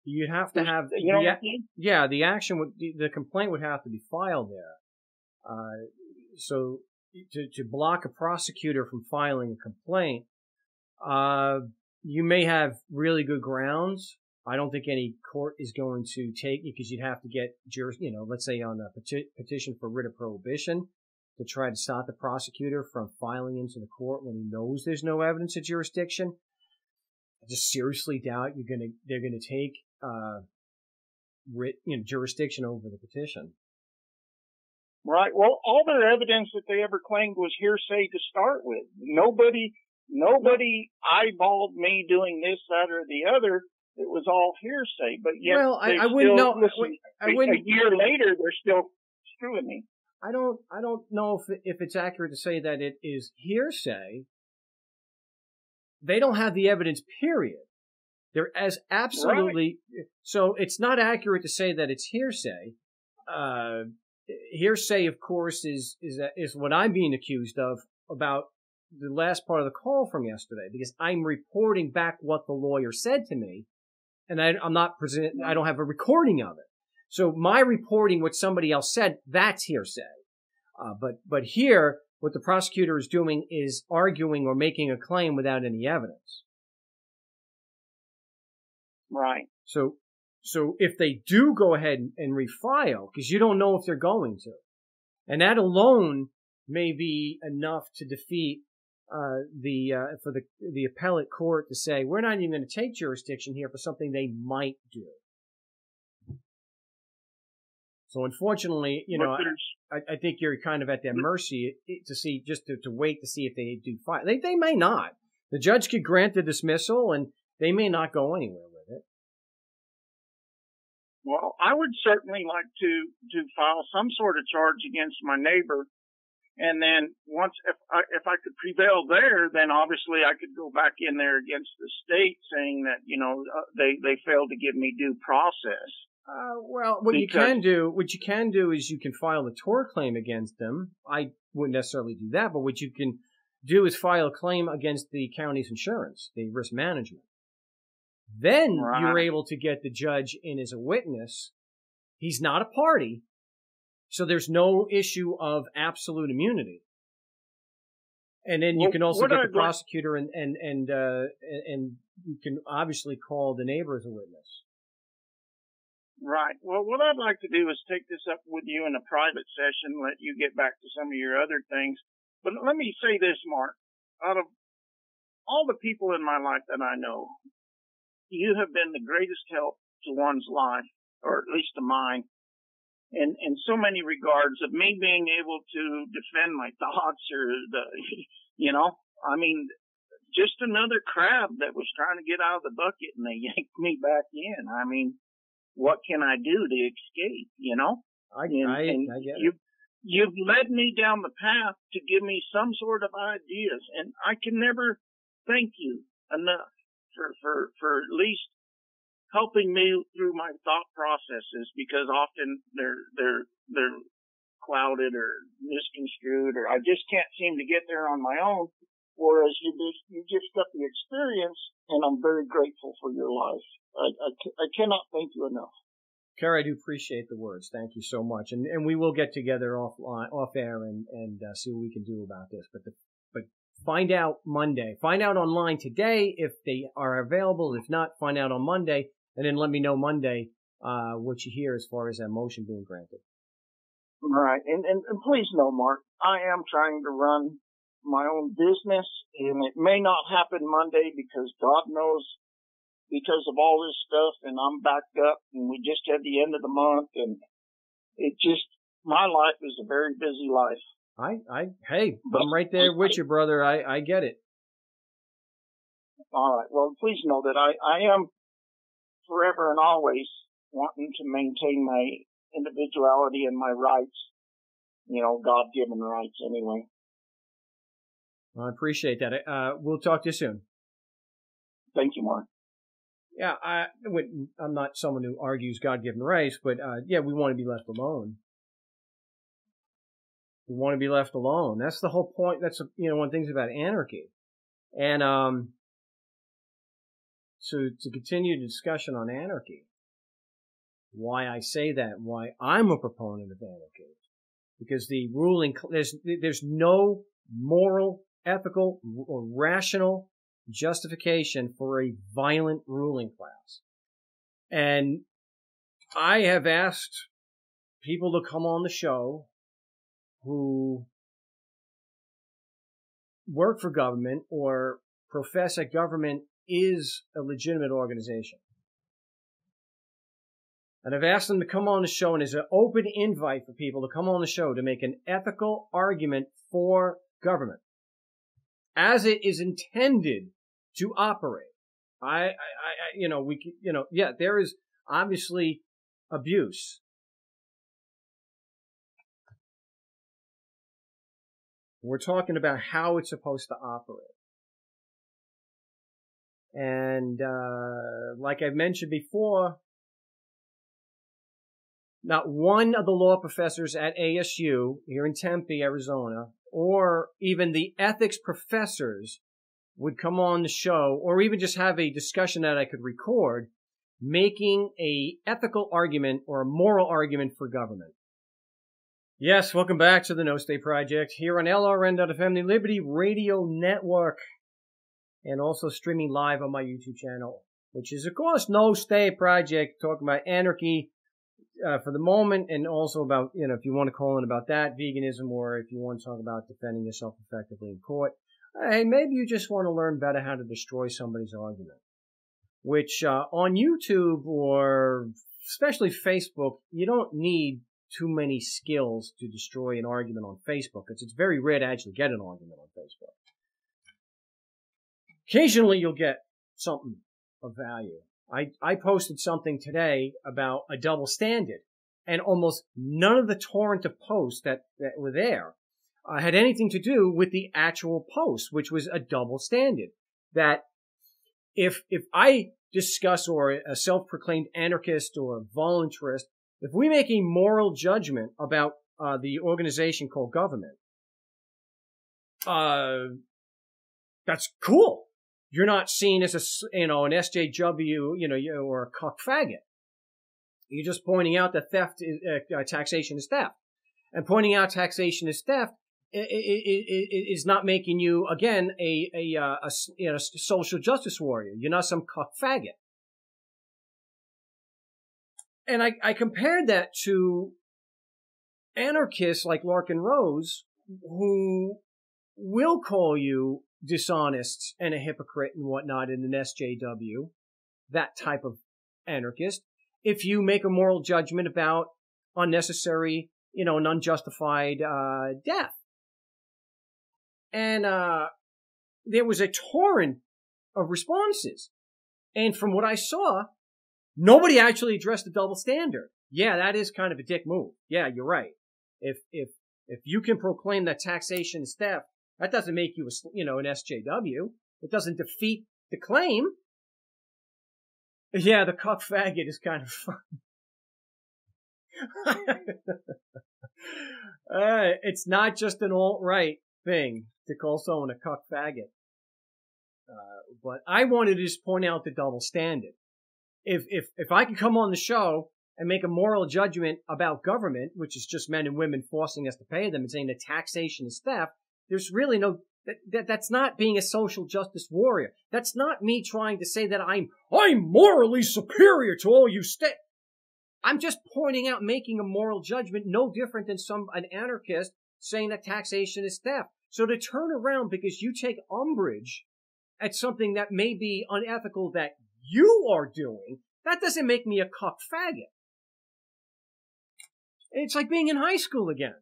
You'd have to have, the action the complaint would have to be filed there. So to block a prosecutor from filing a complaint, you may have really good grounds. I don't think any court is going to take you, because you'd have to get let's say on a petition for writ of prohibition to try to stop the prosecutor from filing into the court when he knows there's no evidence of jurisdiction. I just seriously doubt they're gonna take jurisdiction over the petition.
Right. Well, all their evidence that they ever claimed was hearsay to start with. Nobody eyeballed me doing this, that, or the other. It was all hearsay. But yet,
well, I wouldn't know.
A year later, they're still screwing me.
I don't know if it's accurate to say that it is hearsay. They don't have the evidence, period. They're as absolutely, right. So it's not accurate to say that it's hearsay. Hearsay, of course, is what I'm being accused of about the last part of the call from yesterday, because I'm reporting back what the lawyer said to me, and I don't have a recording of it. So my reporting what somebody else said, that's hearsay. But here, what the prosecutor is doing is arguing or making a claim without any evidence.
Right.
So if they do go ahead and refile, because you don't know if they're going to, and that alone may be enough to defeat for the appellate court to say, we're not even going to take jurisdiction here for something they might do. So unfortunately, I think you're kind of at their mercy to wait to see if they do file. They may not. The judge could grant the dismissal, and they may not go anywhere with it.
Well, I would certainly like to file some sort of charge against my neighbor. And then once, if I could prevail there, then obviously I could go back in there against the state saying that, they failed to give me due process.
Well, what you can do is you can file a tort claim against them. I wouldn't necessarily do that, but what you can do is file a claim against the county's insurance, the risk management. Then you're able to get the judge in as a witness. He's not a party, so there's no issue of absolute immunity. And then you can also get the prosecutor and you can obviously call the neighbor as a witness.
Right. Well, what I'd like to do is take this up with you in a private session, let you get back to some of your other things. But let me say this, Mark. Out of all the people in my life that I know, you have been the greatest help to one's life, or at least to mine, in so many regards, of me being able to defend my thoughts or just another crab that was trying to get out of the bucket and they yanked me back in. I mean, what can I do to escape,
I get it.
you've led me down the path to give me some sort of ideas, and I can never thank you enough for at least helping me through my thought processes, because often they're clouded or misconstrued, or I just can't seem to get there on my own. Whereas you just got the experience, and I'm very grateful for your life. I cannot thank you enough.
Kerry, I do appreciate the words. Thank you so much. And we will get together off air and see what we can do about this. But find out Monday. Find out online today if they are available. If not, find out on Monday, and then let me know Monday what you hear as far as that motion being granted.
All right. And please know, Mark, I am trying to run my own business, and it may not happen Monday because God knows, because of all this stuff, and I'm backed up, and we just had the end of the month, and my life is a very busy life.
Hey, I'm right there with you, brother. I get it.
All right. Well, please know that I am forever and always wanting to maintain my individuality and my rights, God-given rights anyway.
I appreciate that. We'll talk to you soon.
Thank you, Mark.
Yeah, I'm not someone who argues God-given rights, but we want to be left alone. We want to be left alone. That's the whole point. That's one of the things about anarchy. And so to continue the discussion on anarchy, why I say that, why I'm a proponent of anarchy, because the ruling there's no moral, ethical, or rational justification for a violent ruling class. And I have asked people to come on the show who work for government or profess that government is a legitimate organization. And I've asked them to come on the show, and there's an open invite for people to come on the show to make an ethical argument for government as it is intended to operate. There is obviously abuse. We're talking about how it's supposed to operate. And, like I've mentioned before, not one of the law professors at ASU here in Tempe, Arizona, or even the ethics professors would come on the show, or even just have a discussion that I could record, making a ethical argument or a moral argument for government. Yes, welcome back to the No State Project here on LRN.FM, the Liberty Radio Network, and also streaming live on my YouTube channel, which is, of course, No State Project, talking about anarchy for the moment, and also about, if you want to call in about that, veganism, or if you want to talk about defending yourself effectively in court. Hey, maybe you just want to learn better how to destroy somebody's argument, which on YouTube or especially Facebook, you don't need too many skills to destroy an argument on Facebook, because it's very rare to actually get an argument on Facebook. Occasionally, you'll get something of value. I posted something today about a double standard, and almost none of the torrent of posts that were there had anything to do with the actual post, which was a double standard. That if I discuss, or a self-proclaimed anarchist or voluntarist, if we make a moral judgment about the organization called government, that's cool. You're not seen as an SJW, or a cuck faggot. You're just pointing out that taxation is theft, and pointing out taxation is theft is not making you, again, a social justice warrior. You're not some cuck faggot. And I compared that to anarchists like Larkin Rose, who will call you dishonest and a hypocrite and whatnot in an SJW, that type of anarchist, if you make a moral judgment about unnecessary, and unjustified death. And there was a torrent of responses. And from what I saw, nobody actually addressed the double standard. Yeah, that is kind of a dick move. Yeah, you're right. If If you can proclaim that taxation is theft, that doesn't make you an SJW. It doesn't defeat the claim. Yeah, the cuck faggot is kind of fun. It's not just an alt-right thing to call someone a cuck faggot. But I wanted to just point out the double standard. If I can come on the show and make a moral judgment about government, which is just men and women forcing us to pay them and saying that taxation is theft, there's really no, that's not being a social justice warrior. That's not me trying to say that I'm morally superior to all you I'm just pointing out, making a moral judgment no different than an anarchist saying that taxation is theft. So to turn around because you take umbrage at something that may be unethical that you are doing, that doesn't make me a cuck faggot. It's like being in high school again.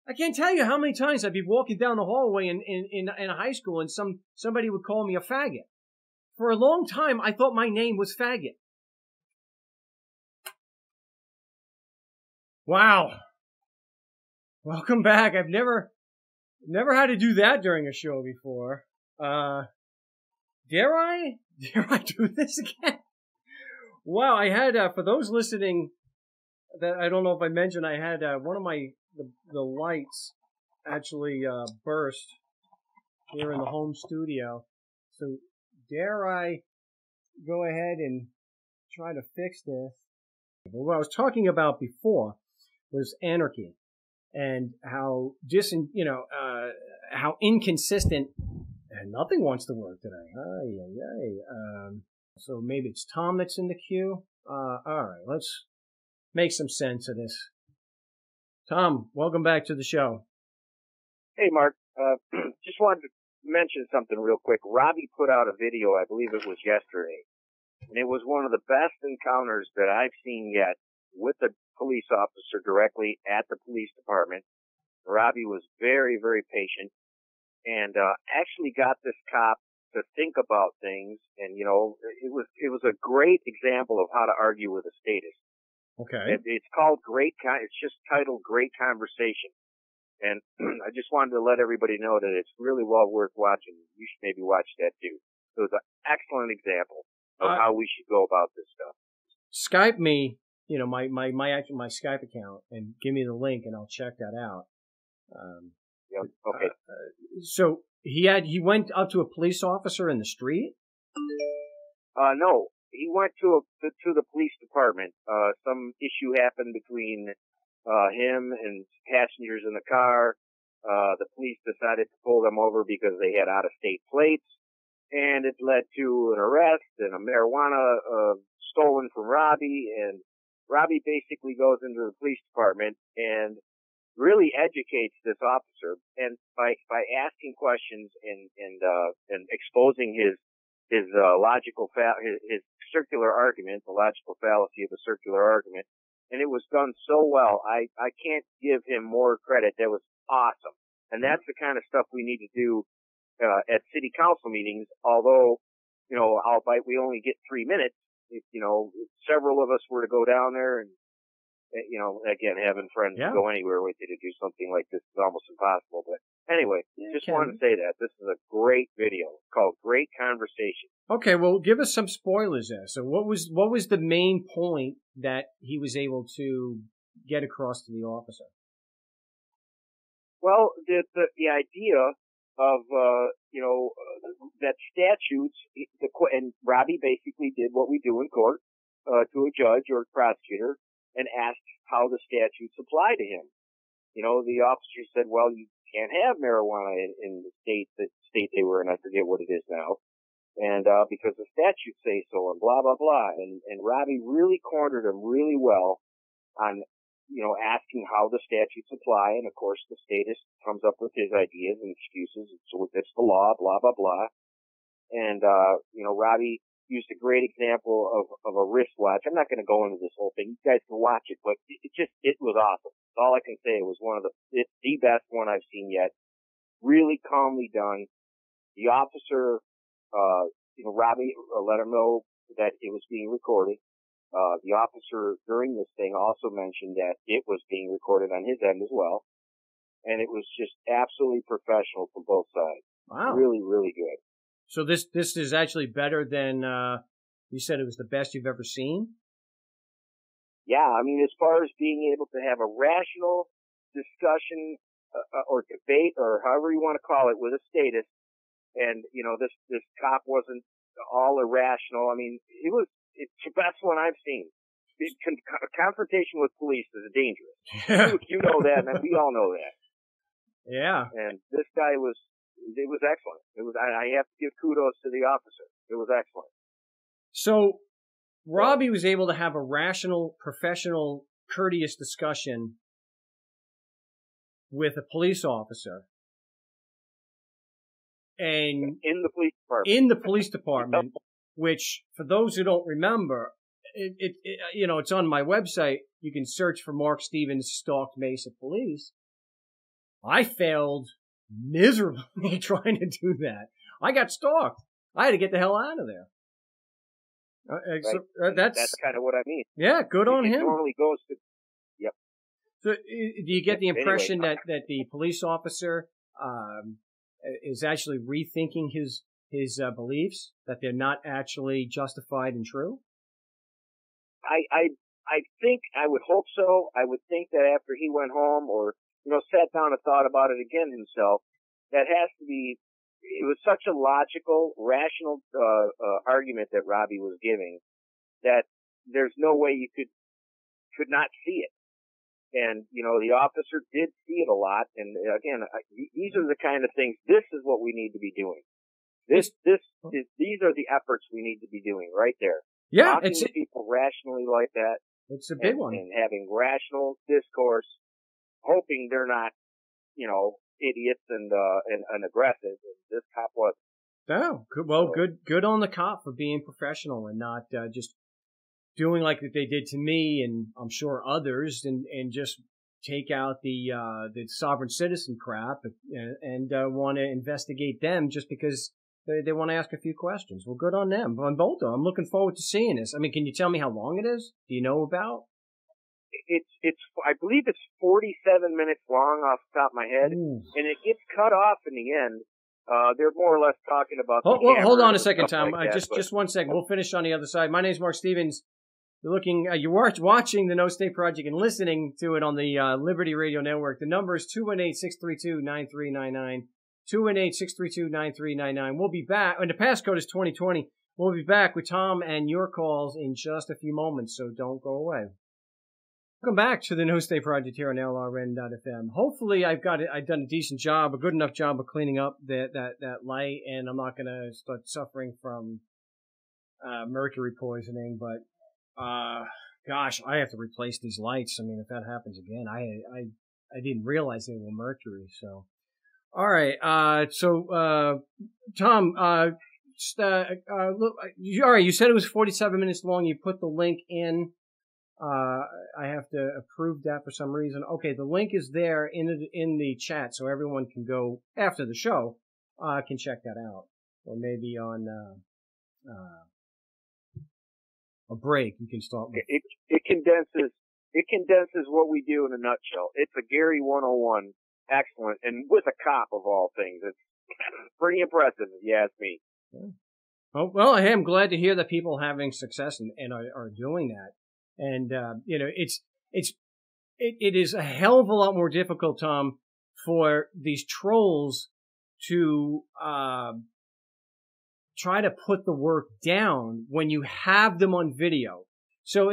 I can't tell you how many times I'd be walking down the hallway in high school and somebody would call me a faggot. For a long time, I thought my name was Faggot. Wow. Welcome back. I've never had to do that during a show before. Dare I do this again? Wow, I had, for those listening, that I don't know if I mentioned, I had one of the lights actually burst here in the home studio. So dare I go ahead and try to fix this? What I was talking about before was anarchy and how how inconsistent. And nothing wants to work today. So maybe it's Tom that's in the queue. All right, let's make some sense of this. Tom, welcome back to the show.
Hey, Mark. Just wanted to mention something real quick. Robbie put out a video, I believe it was yesterday, and it was one of the best encounters that I've seen yet with a police officer directly at the police department. Robbie was very, very patient and actually got this cop to think about things, and it was a great example of how to argue with a statist.
Okay.
It's called it's just titled Great Conversation. And I just wanted to let everybody know that it's really well worth watching. You should maybe watch that too. It was an excellent example of how we should go about this stuff. Skype
me, my Skype account, and give me the link, and I'll check that out.
Yep. Okay.
So he went up to a police officer in the street?
No. He went to the police department. Some issue happened between him and passengers in the car. The police decided to pull them over because they had out-of-state plates, and it led to an arrest and a marijuana stolen from Robbie. And Robbie basically goes into the police department and really educates this officer, and by asking questions and exposing his logical his circular argument, the logical fallacy of a circular argument. And it was done so well. I can't give him more credit. That was awesome. And that's the kind of stuff we need to do at city council meetings. Although, albeit we only get 3 minutes, if several of us were to go down there and, again, having friends go anywhere with you to do something like this is almost impossible. But anyway, just wanted to say that. This is a great video. It's called Great Conversation.
Okay, well, give us some spoilers there. So what was the main point that he was able to get across to the officer?
Well, the idea of, that statutes, and Robbie basically did what we do in court, to a judge or a prosecutor, and asked how the statutes apply to him. The officer said, well, you can't have marijuana in the state they were in. I forget what it is now. And, because the statutes say so, and blah, blah, blah. And Robbie really cornered him really well on, asking how the statutes apply. And of course, the statist comes up with his ideas and excuses. So it's the law, blah, blah, blah. And, Robbie used a great example of a wristwatch. I'm not going to go into this whole thing. You guys can watch it, but it was awesome. That's all I can say. It was the best one I've seen yet. Really calmly done. The officer, Robbie let him know that it was being recorded. The officer during this thing also mentioned that it was being recorded on his end as well. and it was just absolutely professional from both sides.
Wow.
Really, really good.
So this is actually better than, you said it was the best you've ever seen?
Yeah, I mean, as far as being able to have a rational discussion or debate or however you want to call it with a statist, and, you know, this cop wasn't all irrational. I mean, it's the best one I've seen. Confrontation with police is dangerous. You know that, and we all know that.
Yeah.
And this guy it was excellent. I have to give kudos to the officer. It was excellent.
So, Robbie was able to have a rational, professional, courteous discussion with a police officer. And
in the police department.
In the police department, which, for those who don't remember, it's on my website. You can search for Mark Stevens stalked Mesa Police. I failed miserably trying to do that. I got stalked. I had to get the hell out of there.
Right.
So, that's
kind of what I mean.
Yeah, good on him.
It normally goes to, yep.
So, do you get the impression that the police officer is actually rethinking his beliefs, that they're not actually justified and true?
I think, I would hope so. I would think that after he went home or, you know, sat down and thought about it again himself, that has to be, it was such a logical, rational argument that Robbie was giving that there's no way you could not see it. And, you know, the officer did see it a lot. And again, these are the kind of things, this is what we need to be doing. These are the efforts we need to be doing right there.
Yeah.
Talking to people rationally like that.
It's a big one.
And having rational discourse, hoping they're not, you know, idiots and aggressive. This cop was.
Oh, good. Well, good on the cop for being professional and not just doing like they did to me and I'm sure others, and just take out the sovereign citizen crap and want to investigate them just because they want to ask a few questions. Well, good on them. On both of them. I'm looking forward to seeing this. I mean, can you tell me how long it is? Do you know about?
I believe it's 47 minutes long off the top of my head.
Ooh. And
it gets cut off in the end. They're more or less talking about.
Hold on a second, Tom.
Like
just 1 second. We'll finish on the other side. My name's Mark Stevens. You're watching the No State Project and listening to it on the Liberty Radio Network. The number is 218-632-9399. 218-632-9399. We'll be back, and the passcode is 2020. We'll be back with Tom and your calls in just a few moments, so don't go away. Welcome back to the No State Project here on LRN.FM. Hopefully I've done a decent job, a good enough job of cleaning up that light, and I'm not going to start suffering from mercury poisoning, but gosh, I have to replace these lights. I mean, if that happens again, I didn't realize they were mercury, so. All right, Tom, look, all right, you said it was 47 minutes long. You put the link in. I have to approve that for some reason. Okay, the link is there in the chat, so everyone can go after the show, can check that out. Or maybe on a break, you can start with.
It condenses what we do in a nutshell. It's a Gary 101. Excellent, and with a cop of all things. It's pretty impressive, if you ask me.
Yeah. Oh, well, hey, I'm glad to hear that people are having success and are doing that. And you know, it is a hell of a lot more difficult, Tom, for these trolls to try to put the work down when you have them on video. So,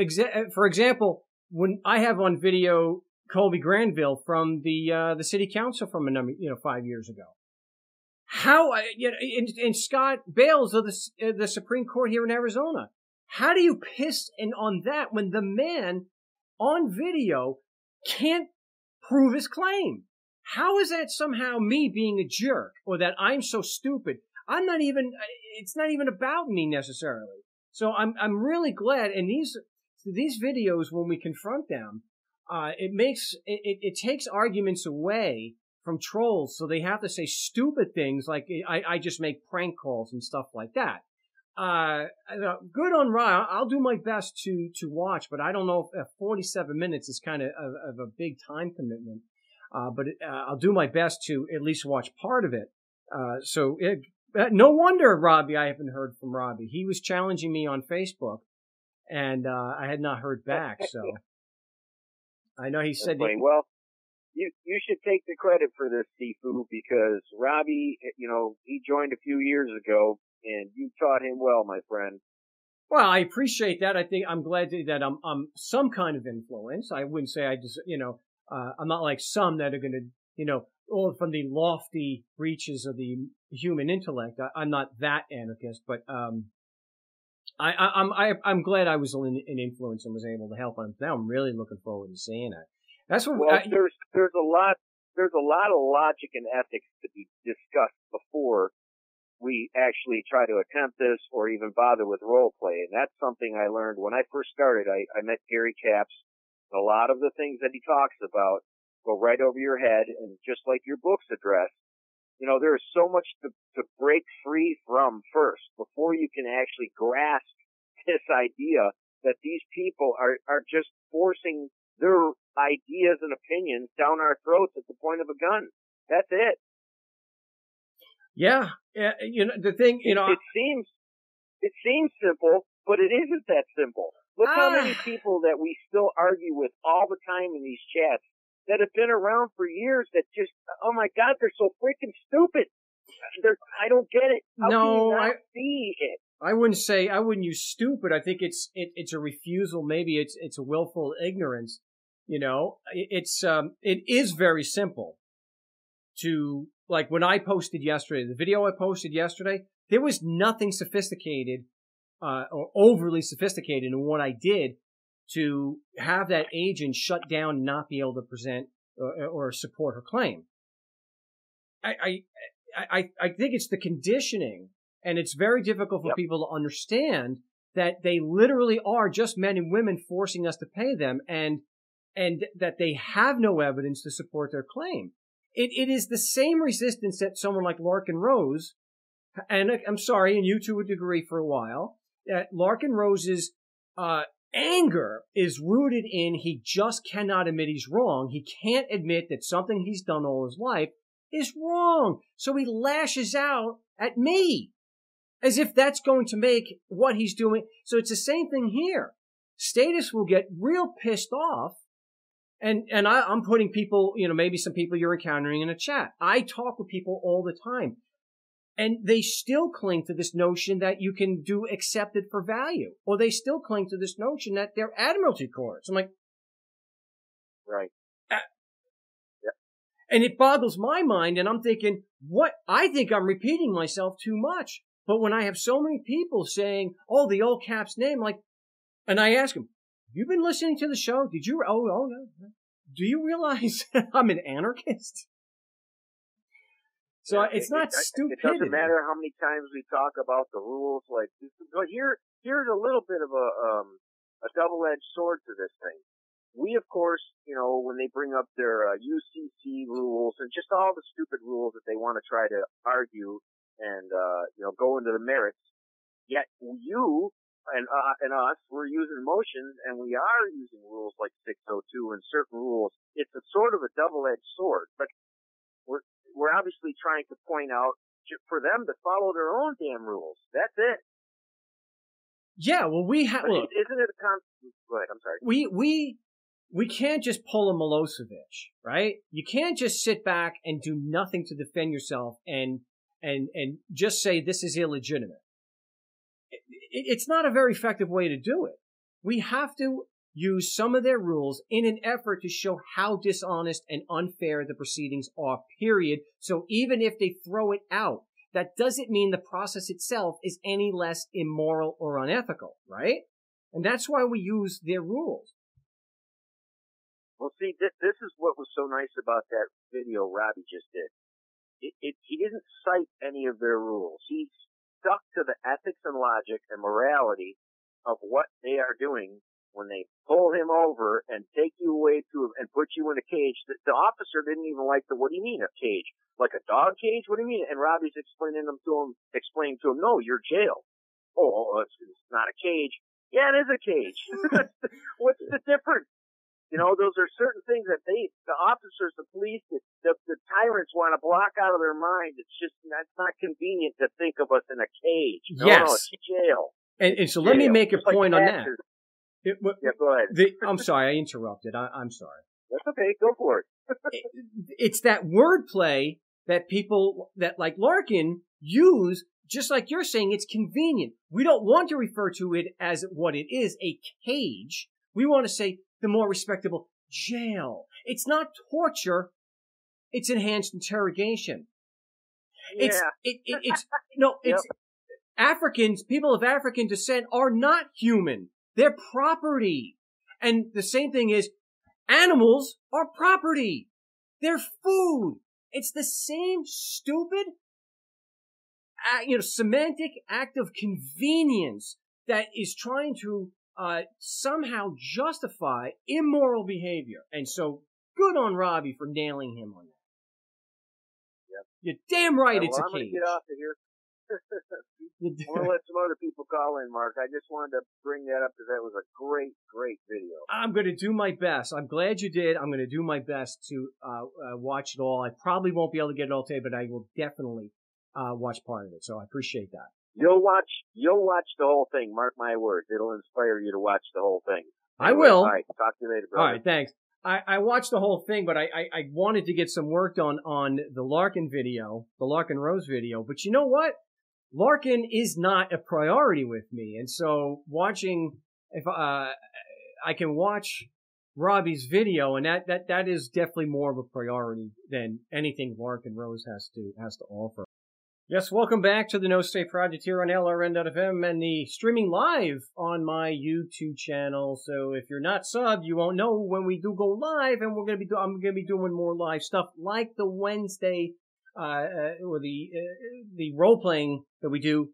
for example, when I have on video Colby Granville from the city council from 5 years ago. How, and Scott Bales of the Supreme Court here in Arizona. How do you piss on that when the man on video can't prove his claim? How is that somehow me being a jerk or that I'm so stupid? It's not even about me necessarily. So I'm really glad. And these videos, when we confront them, it takes arguments away from trolls, so they have to say stupid things like I just make prank calls and stuff like that. Good on Ryan. I'll do my best to watch, but I don't know if 47 minutes is kind of a big time commitment. but I'll do my best to at least watch part of it. No wonder, Robbie, I haven't heard from Robbie. He was challenging me on Facebook, and I had not heard back. So I know he said that.
Well, you should take the credit for this, Sifu, because Robbie, he joined a few years ago, and you taught him well, my friend.
Well, I appreciate that. I think I'm glad that I'm some kind of influence. I wouldn't say I just, I'm not like some that are going to, all from the lofty reaches of the human intellect. I'm not that anarchist, but I'm glad I was an influence and was able to help. Now I'm really looking forward to seeing it. That's what.
Well, there's a lot of logic and ethics to be discussed before we actually try to attempt this or even bother with role play. And that's something I learned when I first started. I met Gary Capps. A lot of the things that he talks about go right over your head, and just like your books address, there is so much to break free from first before you can actually grasp this idea that these people are just forcing their ideas and opinions down our throats at the point of a gun. That's it.
Yeah, the thing,
it seems simple, but it isn't that simple. Look how many people that we still argue with all the time in these chats that have been around for years that just, oh my God, they're so freaking stupid. I don't get it. How can you not see it?
I wouldn't use stupid. I think it's a refusal. Maybe it's a willful ignorance. It is very simple to, like when I posted yesterday, the video I posted yesterday, there was nothing sophisticated, or overly sophisticated in what I did to have that agent shut down and not be able to present or support her claim. I think it's the conditioning, and it's very difficult for people to understand that they literally are just men and women forcing us to pay them, and that they have no evidence to support their claim. It is the same resistance that someone like Larkin Rose, and I'm sorry, and you to a degree for a while, that Larkin Rose's anger is rooted in he just cannot admit he's wrong. He can't admit that something he's done all his life is wrong. So he lashes out at me as if that's going to make what he's doing. So it's the same thing here. Status will get real pissed off. And I'm putting people, maybe some people you're encountering in a chat. I talk with people all the time, and they still cling to this notion that you can do accepted for value, or they still cling to this notion that they're admiralty courts. I'm like,
right.
And it boggles my mind, and I'm thinking, I think I'm repeating myself too much. But when I have so many people saying, oh, the old Cap's name, and I ask them, have you been listening to the show? Did you? Oh, no. Do you realize I'm an anarchist? So it's not stupid.
It doesn't matter how many times we talk about the rules. Like, here's a little bit of a double-edged sword to this thing. We, of course, when they bring up their UCC rules and just all the stupid rules that they want to try to argue and go into the merits, yet you and us, we're using motions, and we are using rules like 602 and certain rules. It's a sort of a double-edged sword, but we're obviously trying to point out for them to follow their own damn rules. That's it.
Yeah, well, we have.
Isn't it a Go ahead. I'm sorry.
We can't just pull a Milosevic, right? You can't just sit back and do nothing to defend yourself and just say this is illegitimate. It's not a very effective way to do it. We have to use some of their rules in an effort to show how dishonest and unfair the proceedings are, period. So even if they throw it out, that doesn't mean the process itself is any less immoral or unethical, right? And that's why we use their rules.
Well, see, this is what was so nice about that video Robbie just did. He didn't cite any of their rules. He stuck to the ethics and logic and morality of what they are doing when they pull him over and take you away and put you in a cage. The officer didn't even like what do you mean a cage? Like a dog cage? What do you mean? And Robbie's explaining to him, no, you're jail. Oh, it's not a cage. Yeah, it is a cage. What's the difference? You know, those are certain things that the officers, the police, the tyrants want to block out of their mind. It's just, that's not convenient to think of us in a cage. No,
yes.
No, it's jail.
And so let me make a point on that.
Yeah, go ahead.
I'm sorry, I interrupted. I'm sorry.
That's okay. Go for it.
It's that wordplay that people that like Larkin use, just like you're saying, it's convenient. We don't want to refer to it as what it is, a cage. We want to say the more respectable jail. It's not torture. It's enhanced interrogation.
Yeah.
It's Africans, people of African descent are not human. They're property. And the same thing is animals are property. They're food. It's the same stupid, semantic act of convenience that is trying to somehow justify immoral behavior. And so good on Robbie for nailing him on that.
Yep.
You're damn right,
Yeah,
it's a
I'm
cage.
going to get off of here. I'm going to let some other people call in, Mark. I just wanted to bring that up because that was a great, great video.
I'm going to do my best. I'm glad you did. I'm going to do my best to watch it all. I probably won't be able to get it all today, but I will definitely watch part of it. So I appreciate that.
You'll watch the whole thing. Mark my words. It'll inspire you to watch the whole thing.
Anyway, I will.
All right. Talk to you later, brother.
All right. Thanks. I watched the whole thing, but I wanted to get some work done on the Larkin video, the Larkin Rose video. But you know what? Larkin is not a priority with me. And so watching, if I can watch Robbie's video, and that is definitely more of a priority than anything Larkin Rose has to offer. Yes, welcome back to the No State Project here on LRN.FM and the streaming live on my YouTube channel. So if you're not subbed, you won't know when we do go live, and I'm gonna be doing more live stuff like the Wednesday or the role playing that we do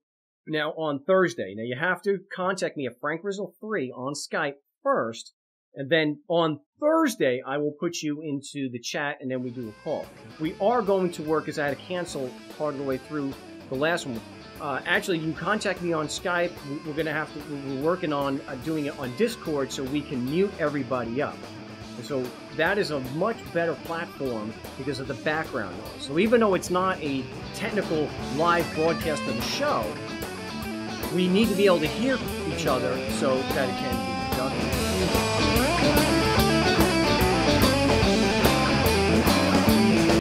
now on Thursday. Now you have to contact me at Frank Rizzo 3 on Skype first. And then on Thursday, I will put you into the chat, and then we do a call. We are going to work, as I had to cancel part of the way through the last one. Actually, you contact me on Skype. We're working on doing it on Discord so we can mute everybody up. And so that is a much better platform because of the background noise. So even though it's not a technical live broadcast of the show, we need to be able to hear each other so that it can be productive.